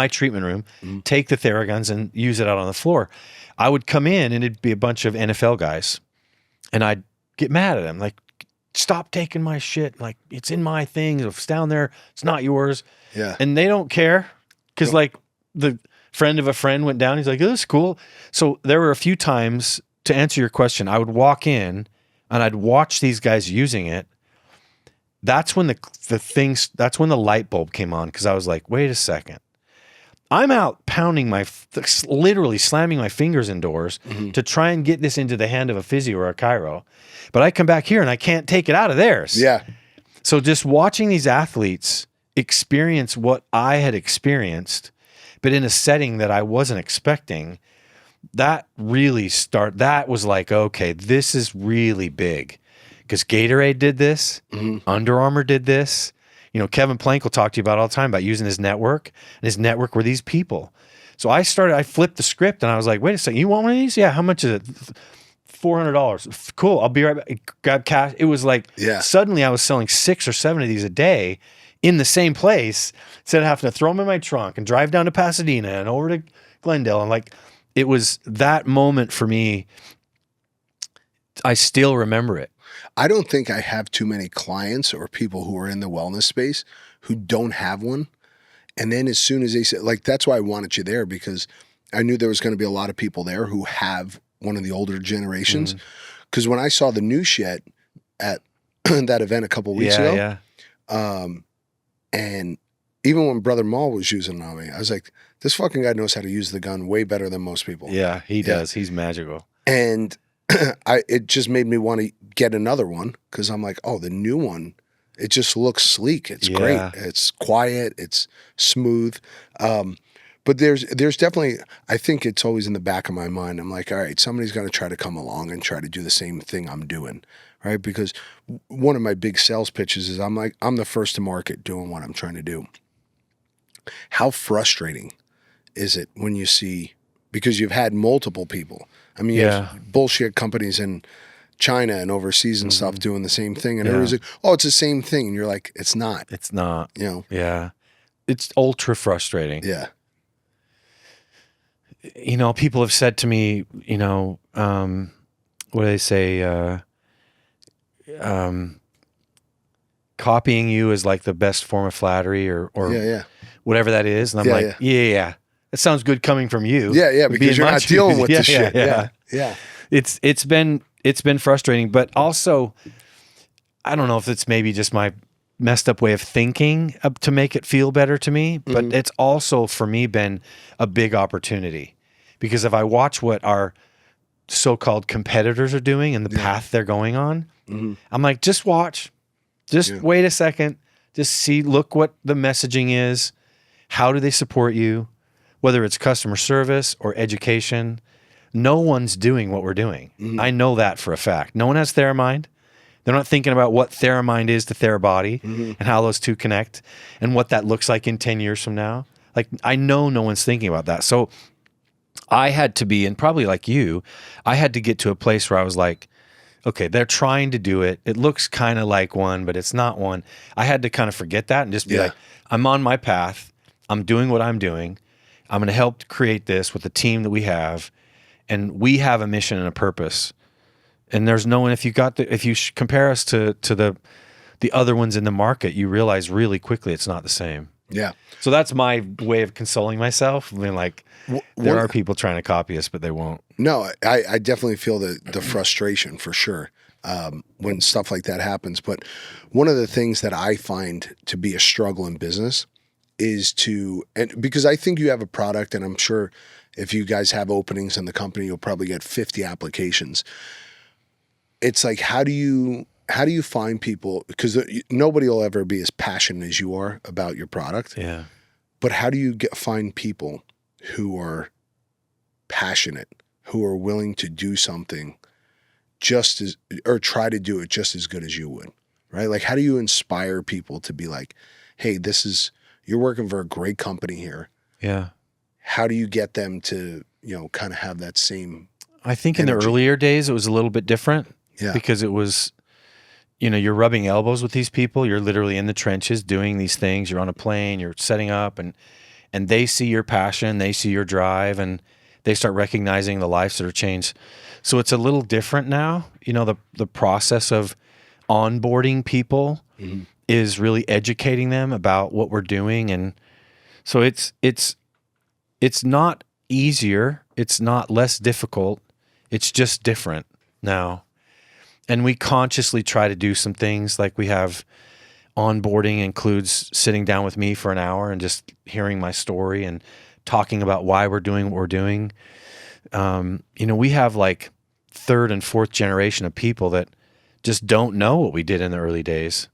treatment room, take the Theraguns and use it out on the floor. I would come in and it'd be a bunch of NFL guys and I'd get mad at them. Like, stop taking my shit. Like, it's in my thing. If it's down there, it's not yours.
Yeah.
And they don't care because like the friend of a friend went down. He's like, oh, this is cool. So there were a few times, to answer your question, I would walk in and I'd watch these guys using it. That's when that's when the light bulb came on. Cause I was like, wait a second. I'm out pounding literally slamming my fingers in doors to try and get this into the hand of a physio or a chiro. But I come back here and I can't take it out of theirs.
Yeah.
So just watching these athletes experience what I had experienced, but in a setting that I wasn't expecting, that was like, okay, this is really big. Because Gatorade did this, Under Armour did this. Kevin Plank will talk to you about all the time about using his network, and his network were these people. So I flipped the script and I was like, wait a second, you want one of these? Yeah. How much is it? $400. Cool. I'll be right back. Grab cash. It was like, suddenly I was selling 6 or 7 of these a day in the same place instead of having to throw them in my trunk and drive down to Pasadena and over to Glendale. And like, it was that moment for me. I still remember it.
I don't think I have too many clients or people who are in the wellness space who don't have one. And then as soon as they said, like, that's why I wanted you there, because I knew there was going to be a lot of people there who have one of the older generations. Because when I saw the new shit at that event a couple weeks ago, and even when Brother Maul was using it on me, I was like, this fucking guy knows how to use the gun way better than most people.
Yeah, he does. He's magical.
And it just made me want to get another one, because I'm like, oh, the new one, it just looks sleek. It's great. It's quiet. It's smooth. But there's definitely, I think it's always in the back of my mind. I'm like, all right, somebody's going to try to come along and try to do the same thing I'm doing, right? Because one of my big sales pitches is I'm the first to market doing what I'm trying to do. How frustrating is it when you see, because you've had multiple people. I mean, you have bullshit companies in China and overseas and stuff doing the same thing. And everybody's like, oh, it's the same thing. And you're like, it's not.
It's not.
You know?
Yeah. It's ultra frustrating.
Yeah.
You know, people have said to me, you know, what do they say? Copying you is like the best form of flattery or whatever that is. And I'm like, yeah. It sounds good coming from you.
Yeah, because you're not dealing with the shit. Yeah.
It's been frustrating, but also, I don't know if it's maybe just my messed up way of thinking to make it feel better to me, but it's also for me been a big opportunity, because if I watch what our so-called competitors are doing and the path they're going on, I'm like, just watch, wait a second, just see, look what the messaging is. How do they support you? Whether it's customer service or education, no one's doing what we're doing. I know that for a fact. No one has Theramind. They're not thinking about what Theramind is to Therabody and how those two connect and what that looks like in 10 years from now. Like, I know no one's thinking about that. So I had to be, and probably like you, I had to get to a place where I was like, okay, they're trying to do it. It looks kind of like one, but it's not one. I had to kind of forget that and just be like, I'm on my path. I'm doing what I'm doing. I'm going to help create this with the team that we have, and we have a mission and a purpose. And there's no one. If you compare us to the other ones in the market, you realize really quickly it's not the same.
Yeah.
So that's my way of consoling myself. I mean, like, there are people trying to copy us, but they won't.
No, I definitely feel the frustration for sure when stuff like that happens. But one of the things that I find to be a struggle in business is and because I think you have a product, and I'm sure if you guys have openings in the company, you'll probably get 50 applications. It's like, how do you find people? Because nobody will ever be as passionate as you are about your product.
Yeah.
But how do you find people who are passionate, who are willing to do something or try to do it just as good as you would, right? Like, how do you inspire people to be like, hey, you're working for a great company here.
Yeah.
How do you get them to, kind of have that same
I think energy? In the earlier days, it was a little bit different.
Yeah.
Because it was, you're rubbing elbows with these people. You're literally in the trenches doing these things. You're on a plane, you're setting up, and they see your passion, they see your drive, and they start recognizing the lives that are changed. So it's a little different now. The process of onboarding people is really educating them about what we're doing. And so it's not easier. It's not less difficult. It's just different now. And we consciously try to do some things, like we have onboarding includes sitting down with me for an hour and just hearing my story and talking about why we're doing what we're doing. We have like 3rd and 4th generation of people that just don't know what we did in the early days.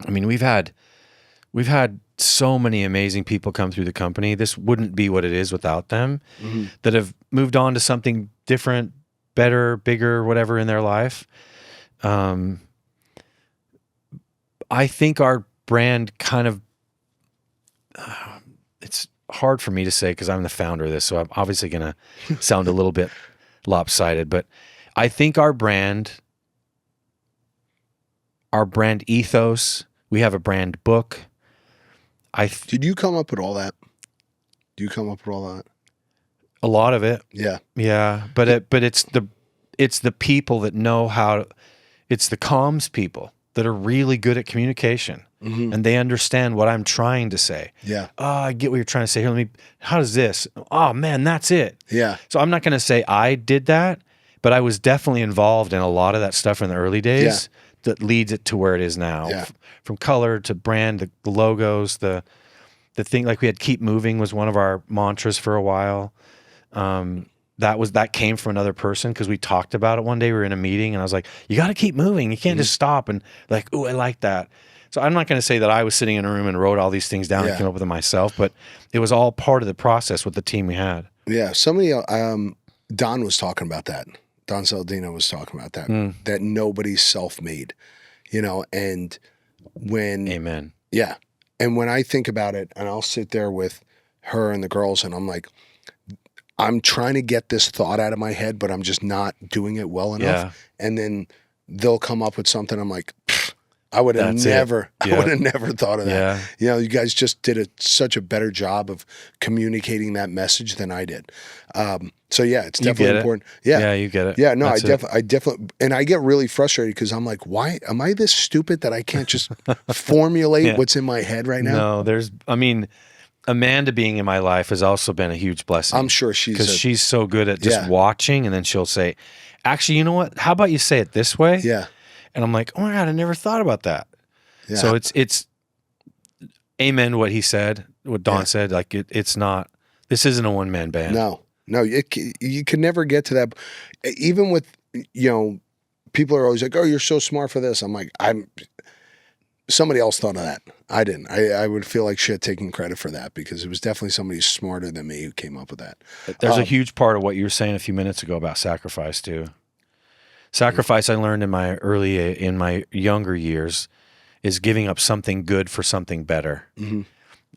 I mean, we've had so many amazing people come through the company. This wouldn't be what it is without them, that have moved on to something different, better, bigger, whatever in their life. I think our brand kind of, it's hard for me to say because I'm the founder of this, so I'm obviously going to sound a little bit lopsided, but I think our brand ethos, we have a brand book.
Did you come up with all that? Do you come up with all that?
A lot of it.
Yeah.
Yeah. But it's the people that know how, it's the comms people that are really good at communication.
Mm-hmm.
And they understand what I'm trying to say.
Yeah.
Oh, I get what you're trying to say. Here, how does this? Oh man, that's it.
Yeah.
So I'm not going to say I did that, but I was definitely involved in a lot of that stuff in the early days that leads it to where it is now.
Yeah.
From color to brand, the logos, the thing, like we had keep moving was one of our mantras for a while. That came from another person because we talked about it one day. We were in a meeting and I was like, you got to keep moving. You can't just stop. And like, oh, I like that. So I'm not going to say that I was sitting in a room and wrote all these things down and came up with them myself, but it was all part of the process with the team we had.
Yeah. Somebody, Don was talking about that. Don Saldino was talking about that, that nobody's self-made, and when,
Amen.
Yeah. And when I think about it and I'll sit there with her and the girls and I'm like, I'm trying to get this thought out of my head, but I'm just not doing it well enough. Yeah. And then they'll come up with something. I'm like, I would have never thought of that.
Yeah.
You guys just did such a better job of communicating that message than I did. So yeah, it's definitely important. Yeah.
Yeah, you get it.
Yeah, no, I definitely, and I get really frustrated because I'm like, why am I this stupid that I can't just formulate what's in my head right now?
No, Amanda being in my life has also been a huge blessing.
I'm sure because
she's so good at just watching, and then she'll say, actually, you know what? How about you say it this way?
Yeah.
And I'm like, oh my God, I never thought about that. Yeah. So it's amen to what he said, what Don said. Like it's not, this isn't a one-man band.
No, you can never get to that. Even with, people are always like, oh, you're so smart for this. I'm like, somebody else thought of that. I didn't. I would feel like shit taking credit for that because it was definitely somebody smarter than me who came up with that.
There's a huge part of what you were saying a few minutes ago about sacrifice too. Sacrifice, I learned in my younger years, is giving up something good for something better. Mm-hmm.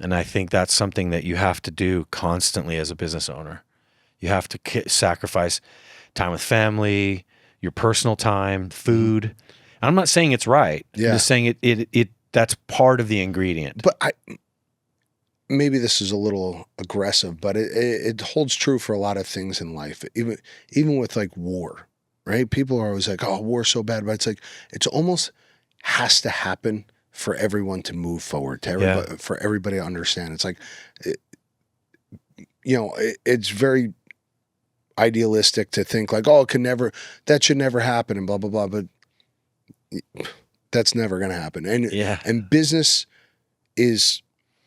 And I think that's something that you have to do constantly as a business owner. You have to sacrifice time with family, your personal time, food. And I'm not saying it's right.
Yeah.
I'm just saying it that's part of the ingredient.
But maybe this is a little aggressive, but it holds true for a lot of things in life, even with like war. Right? People are always like, oh, war's so bad. But it's like, it's almost has to happen for everyone to move forward, for everybody to understand. It's like, it's very idealistic to think like, oh, that should never happen and blah, blah, blah. But that's never going to happen. And business is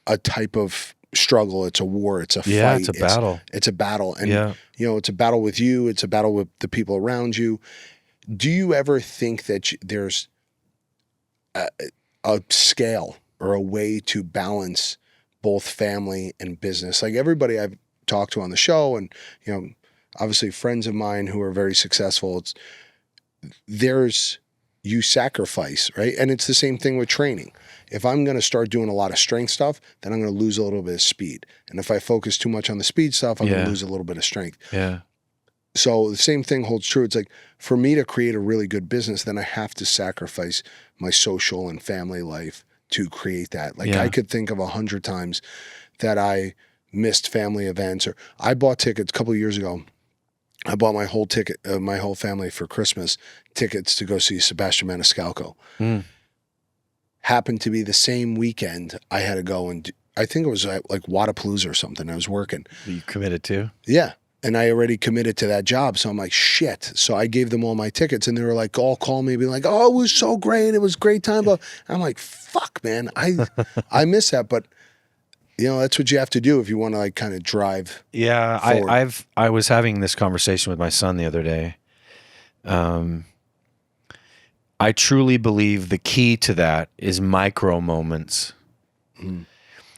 a type of struggle. It's a war. It's a fight.
Yeah, it's a battle.
It's a battle. And, it's a battle with you. It's a battle with the people around you. Do you ever think that there's a scale or a way to balance both family and business? Like everybody I've talked to on the show and, obviously friends of mine who are very successful, you sacrifice, right? And it's the same thing with training. If I'm going to start doing a lot of strength stuff, then I'm going to lose a little bit of speed. And if I focus too much on the speed stuff, I'm going to lose a little bit of strength.
Yeah.
So the same thing holds true. It's like for me to create a really good business, then I have to sacrifice my social and family life to create that. Like I could think of 100 times that I missed family events, or I bought tickets a couple of years ago. I bought my whole family for Christmas tickets to go see Sebastian Maniscalco. Happened to be the same weekend I had to go and I think it was like Wadapalooza or something. I was working.
You committed to?
Yeah. And I already committed to that job. So I'm like, shit. So I gave them all my tickets and they were like, all call me, be like, oh, it was so great. It was a great time. But I'm like, fuck, man. I miss that. But that's what you have to do if you want to like kind of drive.
Yeah.
forward.
I was having this conversation with my son the other day. I truly believe the key to that is micro moments.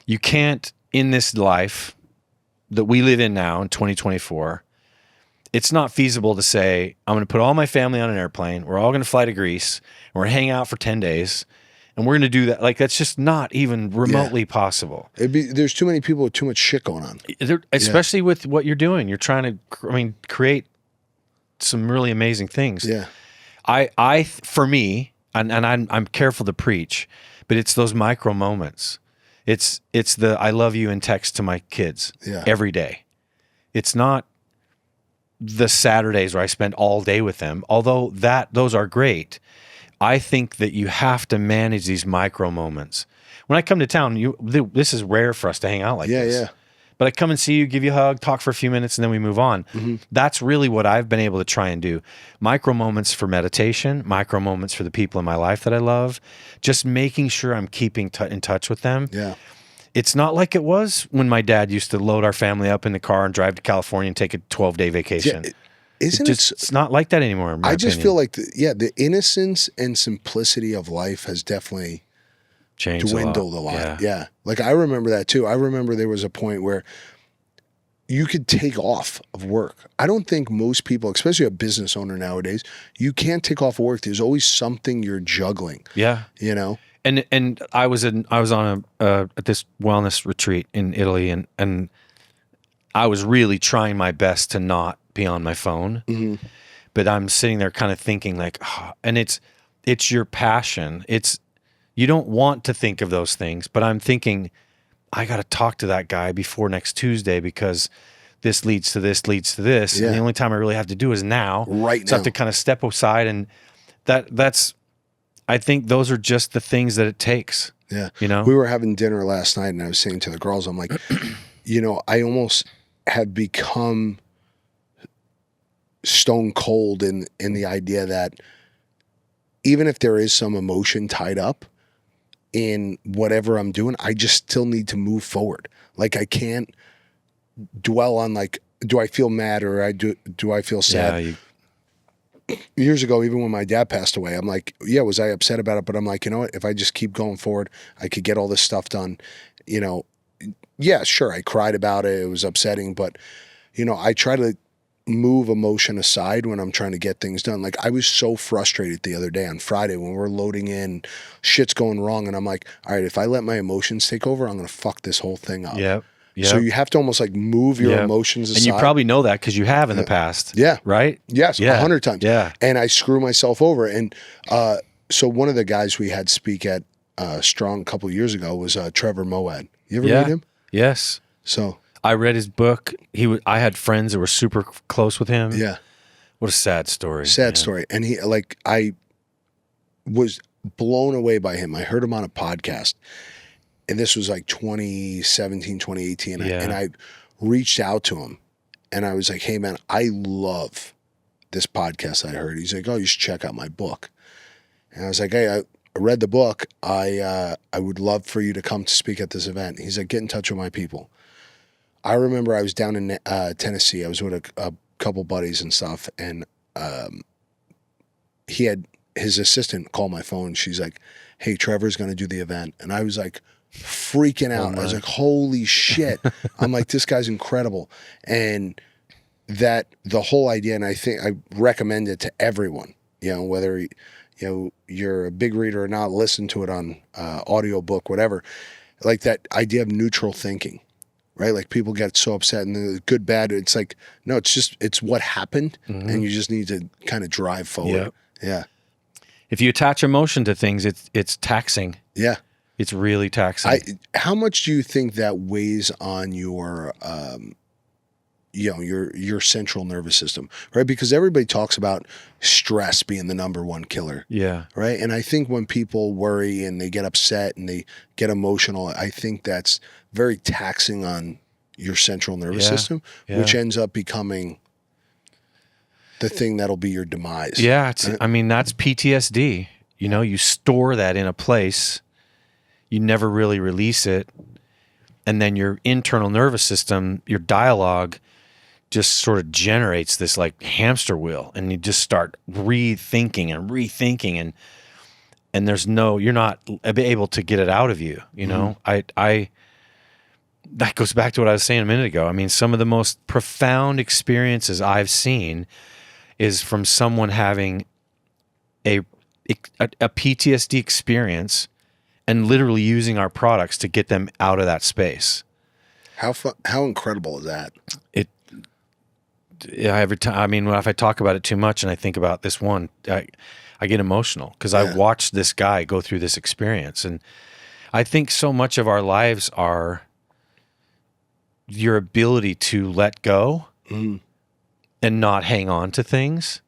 You can't, in this life that we live in now in 2024, it's not feasible to say, I'm going to put all my family on an airplane. We're all going to fly to Greece. And we're going to hang out for 10 days. And we're going to do that. Like, that's just not even remotely possible.
There's too many people with too much shit going on.
Especially with what you're doing. You're trying to, create some really amazing things.
Yeah.
For me, and I'm careful to preach, but it's those micro moments. It's the I love you in text to my kids every day. It's not the Saturdays where I spend all day with them, although those are great. I think that you have to manage these micro moments. When I come to town, this is rare for us to hang out like this. Yeah. But I come and see you, give you a hug, talk for a few minutes, and then we move on. Mm-hmm. That's really what I've been able to try and do. Micro moments for meditation, micro moments for the people in my life that I love, just making sure I'm keeping in touch with them.
Yeah.
It's not like it was when my dad used to load our family up in the car and drive to California and take a 12-day vacation.
Yeah.
It's not like that anymore. In my opinion.
Feel like the innocence and simplicity of life has definitely dwindled a lot. Yeah. Like I remember that too. I remember there was a point where you could take off of work. I don't think most people, especially a business owner nowadays, you can't take off of work. There's always something you're juggling.
Yeah.
You know?
And I was on at this wellness retreat in Italy and I was really trying my best to not be on my phone, but I'm sitting there kind of thinking like, and it's your passion. You don't want to think of those things, but I'm thinking I got to talk to that guy before next Tuesday because this leads to this, Yeah. And the only time I really have to do is now.
Right now.
So I have to kind of step aside and that's, I think those are just the things that it takes.
Yeah.
You know,
we were having dinner last night and I was saying to the girls, I'm like, I almost have become stone cold in the idea that even if there is some emotion tied up in whatever I'm doing, I just still need to move forward. Like I can't dwell on like, do I feel mad or do I feel sad? Years ago, even when my dad passed away, I'm like, was I upset about it? But I'm like, you know what? If I just keep going forward, I could get all this stuff done. Sure, I cried about it. It was upsetting, but I try to move emotion aside when I'm trying to get things done. Like I was so frustrated the other day on Friday when we're loading in, shit's going wrong. And I'm like, all right, if I let my emotions take over, I'm going to fuck this whole thing up.
Yep.
So you have to almost like move your emotions aside.
And you probably know that because you have in the past.
Yeah.
Right?
Yes, 100 times.
Yeah.
And I screw myself over. And so one of the guys we had speak at Strong a couple of years ago was Trevor Moad. You ever meet him?
Yes.
So
I read his book. I had friends that were super close with him.
Yeah.
What a sad story.
Sad story. And I was blown away by him. I heard him on a podcast. And this was like 2017, 2018. And I reached out to him and I was like, hey man, I love this podcast I heard. He's like, oh, you should check out my book. And I was like, hey, I read the book. I would love for you to come to speak at this event. He's like, get in touch with my people. I remember I was down in Tennessee. I was with a couple buddies and stuff. And he had his assistant call my phone. She's like, hey, Trevor's going to do the event. And I was like, freaking out. I was like, holy shit. I'm like, this guy's incredible. And that the whole idea, and I think I recommend it to everyone, whether you're a big reader or not, listen to it on audiobook, whatever, like that idea of neutral thinking, right? Like people get so upset and the good, bad. It's like, no, it's what happened. And you just need to kind of drive forward.
Yep.
Yeah.
If you attach emotion to things, it's taxing.
Yeah.
It's really taxing.
How much do you think that weighs on your, your central nervous system, right? Because everybody talks about stress being the number one killer.
Yeah.
Right. And I think when people worry and they get upset and they get emotional, I think that's very taxing on your central nervous system, which ends up becoming the thing that'll be your demise.
Yeah.
Right?
I mean, that's PTSD. You store that in a place. You never really release it. And then your internal nervous system, your dialogue just sort of generates this like hamster wheel and you just start rethinking and you're not able to get it out of you. That goes back to what I was saying a minute ago. I mean, some of the most profound experiences I've seen is from someone having a PTSD experience and literally using our products to get them out of that space.
How incredible is that?
Every time, I mean, if I talk about it too much and I think about this one, I get emotional because I watched this guy go through this experience. And I think so much of our lives are your ability to let go and not hang on to things.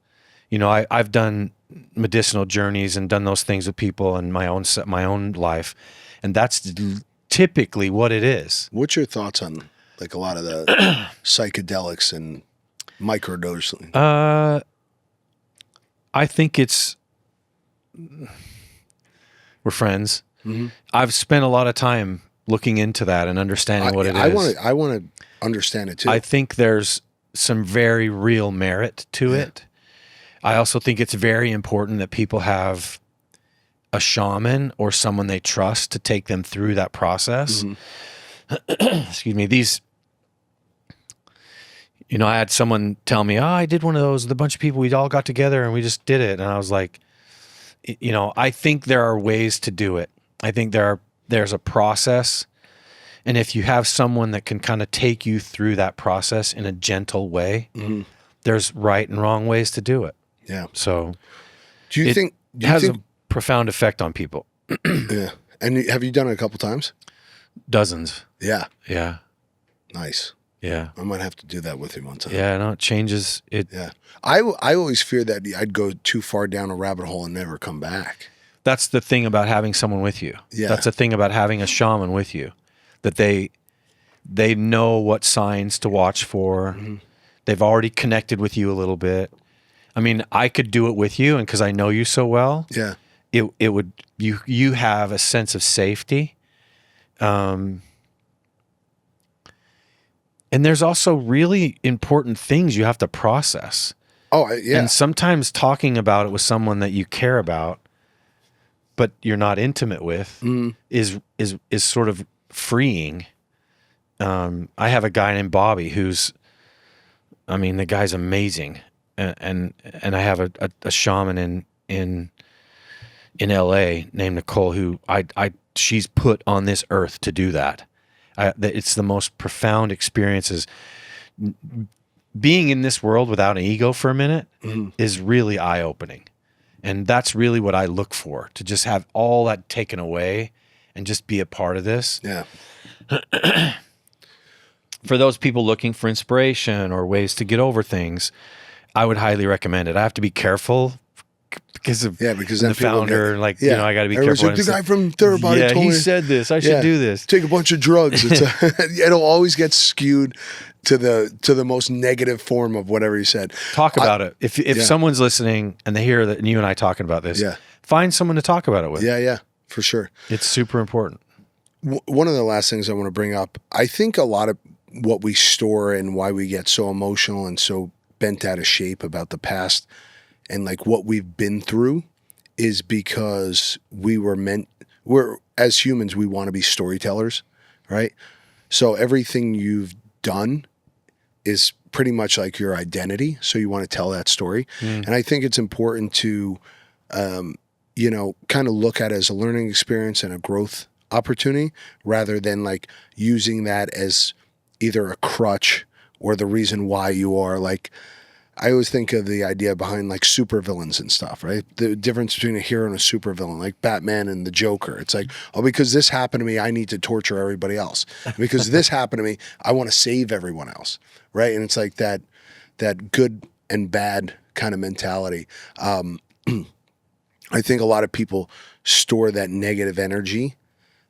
You know, I've done medicinal journeys and done those things with people in my own life. And that's typically what it is.
What's your thoughts on like a lot of the psychedelics and microdosing?
I think we're friends. Mm-hmm. I've spent a lot of time looking into that and understanding what it is.
I want to understand it too.
I think there's some very real merit to it. I also think it's very important that people have a shaman or someone they trust to take them through that process. Mm-hmm. Excuse me. I had someone tell me, I did one of those with a bunch of people. We all got together and we just did it. And I was like, I think there are ways to do it. I think there's a process. And if you have someone that can kind of take you through that process in a gentle way, there's right and wrong ways to do it.
Yeah.
So
it
has a profound effect on people.
Yeah. And have you done it a couple times?
Dozens.
Yeah.
Yeah.
Nice.
Yeah.
I might have to do that with you one time.
Yeah, no, it changes it.
Yeah. I always fear that I'd go too far down a rabbit hole and never come back.
That's the thing about having someone with you.
Yeah.
That's the thing about having a shaman with you, that they know what signs to watch for. Mm-hmm. They've already connected with you a little bit. I mean, I could do it with you, and because I know you so well, it would you have a sense of safety. And there's also really important things you have to process.
Oh, yeah.
And sometimes talking about it with someone that you care about, but you're not intimate with, is sort of freeing. I have a guy named Bobby the guy's amazing. And I have a shaman in LA named Nicole who she's put on this earth to do that. It's the most profound experiences. Being in this world without an ego for a minute is really eye-opening. And that's really what I look for, to just have all that taken away and just be a part of this.
Yeah.
For those people looking for inspiration or ways to get over things, I would highly recommend it. I have to be careful because of the founder. I got to be careful.
Like, the guy from Therabody told me.
He said this. I should do this.
Take a bunch of drugs. It'll always get skewed to the most negative form of whatever he said.
Talk about it. If someone's listening and they hear that you and I talking about this, find someone to talk about it with.
Yeah, for sure.
It's super important.
One of the last things I want to bring up, I think a lot of what we store and why we get so emotional and so bent out of shape about the past and like what we've been through is because as humans, we want to be storytellers, right? So everything you've done is pretty much like your identity. So you want to tell that story. And I think it's important to, kind of look at it as a learning experience and a growth opportunity rather than like using that as either a crutch or the reason why you are like, I always think of the idea behind like supervillains and stuff, right? The difference between a hero and a supervillain, like Batman and the Joker. It's like, because this happened to me, I need to torture everybody else. Because this happened to me, I want to save everyone else, right? And it's like that good and bad kind of mentality. I think a lot of people store that negative energy,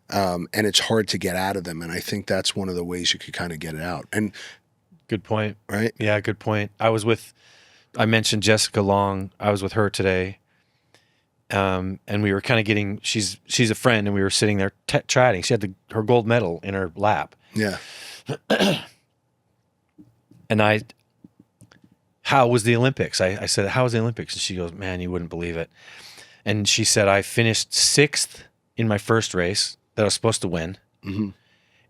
and it's hard to get out of them. And I think that's one of the ways you could kind of get it out. And
good point.
Right?
Yeah, good point. I mentioned Jessica Long. I was with her today. And we were kind of getting, she's a friend, and we were sitting there chatting. She had her gold medal in her lap.
Yeah.
And how was the Olympics? I said, how was the Olympics? And she goes, man, you wouldn't believe it. And she said, I finished 6th in my first race that I was supposed to win. Mm-hmm.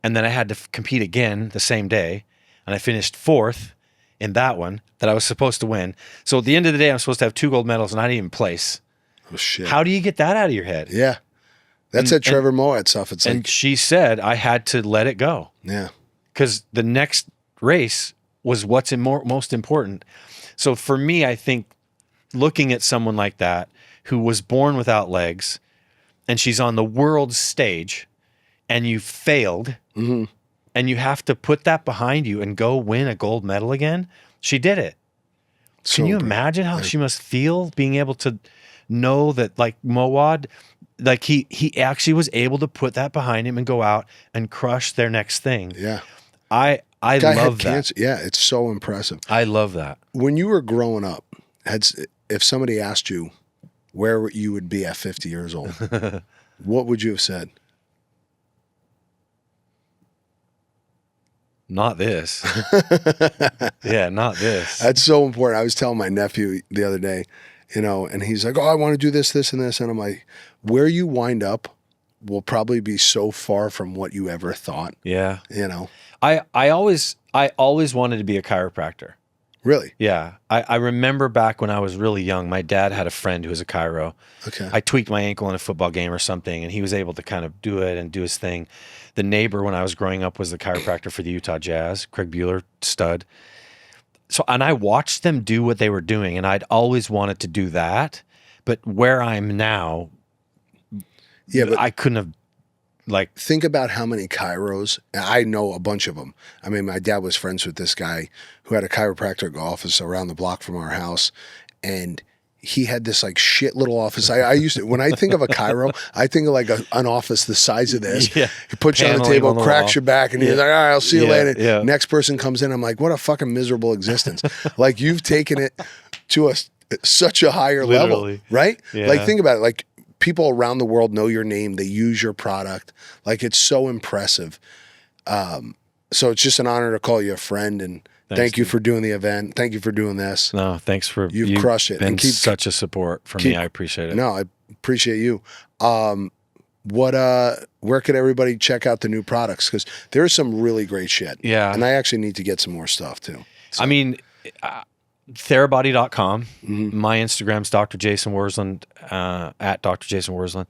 And then I had to compete again the same day. And I finished 4th in that one that I was supposed to win. So at the end of the day, I'm supposed to have 2 gold medals and I didn't even place.
Oh, shit.
How do you get that out of your head?
Yeah. That's that Trevor Moawad stuff. It's
and
like,
she said I had to let it go.
yeah.
Because the next race was what's most important. So for me, I think looking at someone like that who was born without legs and she's on the world stage and you failed
Mm-hmm.
and you have to put that behind you and go win a gold medal again. She did it. Can you imagine how she must feel being able to know that, like Moawad, like he actually was able to put that behind him and go out and crush their next thing.
Yeah.
I
Guy
love
had
that.
cancer. Yeah, it's so impressive.
I love that.
When you were growing up, if somebody asked you where you would be at 50 years old, what would you have said?
Not this. Yeah, not this.
That's so important. I was telling my nephew the other day, and he's like, oh, I want to do this, this, and this. And I'm like, where you wind up will probably be so far from what you ever thought.
Yeah.
I
I always wanted to be a chiropractor.
Really?
Yeah. I remember back when I was really young, my dad had a friend who was a chiro.
Okay.
I tweaked my ankle in a football game or something, and he was able to kind of do it and do his thing. The neighbor when I was growing up was the chiropractor for the Utah Jazz, Craig Bueller, stud. So, and I watched them do what they were doing, and I'd always wanted to do that. But where I'm now,
yeah, but
I couldn't have, like,
think about how many chiros. I know a bunch of them. I mean, my dad was friends with this guy who had a chiropractic office around the block from our house, and he had this like shit little office. I used to, when I think of a chiro, I think of like an office the size of this.
Yeah.
He puts you on the
Paneling
table,
on the
cracks
wall.
your back, and he's like, all right, I'll see you
Yeah,
later.
yeah.
Next person comes in. I'm like, what a fucking miserable existence. Like you've taken it to such a higher level,
Literally.
right?
Yeah.
Like think about it. Like people around the world know your name. They use your product. Like it's so impressive. So it's just an honor to call you a friend, and thank you for doing the event. Thank you for doing this.
No, thanks for
You've crushed it.
Been
And keep
such a support for me. I appreciate it.
No, I appreciate you. Where could everybody check out the new products? Because there's some really great shit.
Yeah.
And I actually need to get some more stuff too. So,
I mean, Therabody.com.
Mm-hmm.
My Instagram's Dr. Jason Wersland, at Dr. Jason Wersland.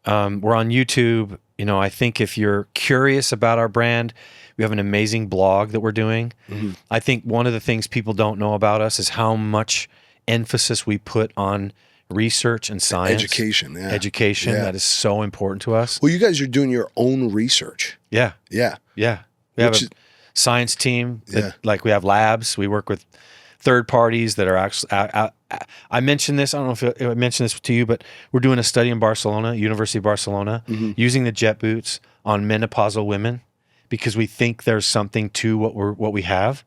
We're on YouTube. I think if you're curious about our brand, we have an amazing blog that we're doing.
Mm-hmm.
I think one of the things people don't know about us is how much emphasis we put on research and science.
Education. Yeah.
Education.
Yeah.
That is so important to us.
Well, you guys are doing your own research.
Yeah.
Yeah.
Yeah. We have
Which
a science team that,
Yeah.
like, we have labs. We work with third parties that are actually, I mentioned this, I don't know if I mentioned this to you, but we're doing a study in Barcelona, University of Barcelona, using the jet boots on menopausal women because we think there's something to what we have.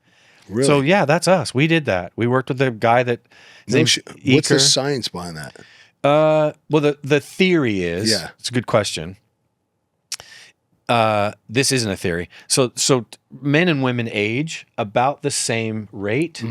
Really?
So yeah, that's us. We did that. We worked with the guy that, his name's
What's the
Iker.
science behind that?
Well, the theory is,
Yeah.
it's a good question. This isn't a theory. So men and women age about the same rate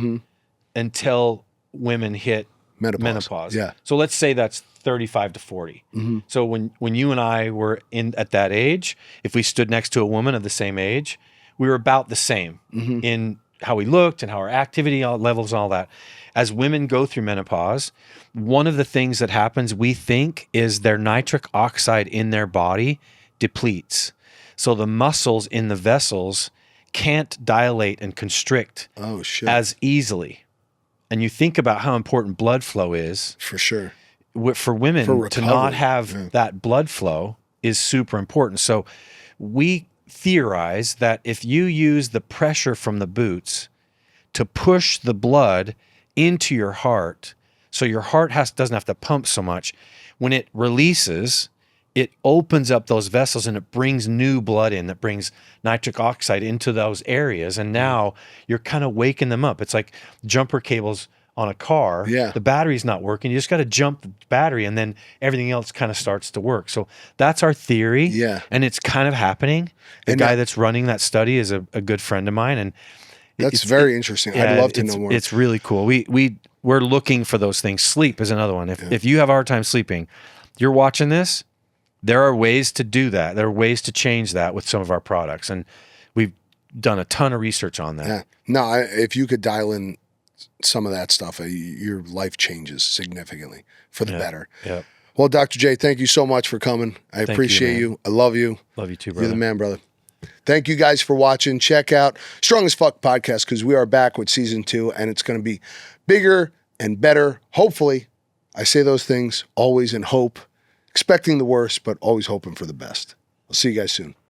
until women hit menopause.
Yeah.
So let's say that's 35 to 40. So when you and I were at that age, if we stood next to a woman of the same age, we were about the same in how we looked and how our activity levels and all that. As women go through menopause, one of the things that happens, we think, is their nitric oxide in their body depletes. So the muscles in the vessels can't dilate and constrict
Oh, shit.
as easily. And you think about how important blood flow is.
For sure.
For women
For
to not
recovery,
have that blood flow is super important. So we theorize that if you use the pressure from the boots to push the blood into your heart, so your heart doesn't have to pump so much, when it releases, it opens up those vessels and it brings new blood in that brings nitric oxide into those areas. And now you're kind of waking them up. It's like jumper cables on a car.
Yeah.
The battery's not working. You just got to jump the battery and then everything else kind of starts to work. So that's our theory.
Yeah.
And it's kind of happening. The
And
guy
that-
that's running that study is a good friend of mine. And
That's very interesting. I'd love to know more.
It's really cool. We're looking for those things. Sleep is another one. If you have a hard time sleeping, you're watching this, there are ways to do that. There are ways to change that with some of our products. And we've done a ton of research on that.
Yeah. No, if you could dial in some of that stuff, your life changes significantly for the better.
Yep.
Well, Dr. J, thank you so much for coming. I appreciate you. I love you.
Love you too, brother.
You're the man, brother. Thank you guys for watching. Check out Strong as Fuck Podcast because we are back with season 2 and it's going to be bigger and better. Hopefully, I say those things always in hope, expecting the worst, but always hoping for the best. I'll see you guys soon.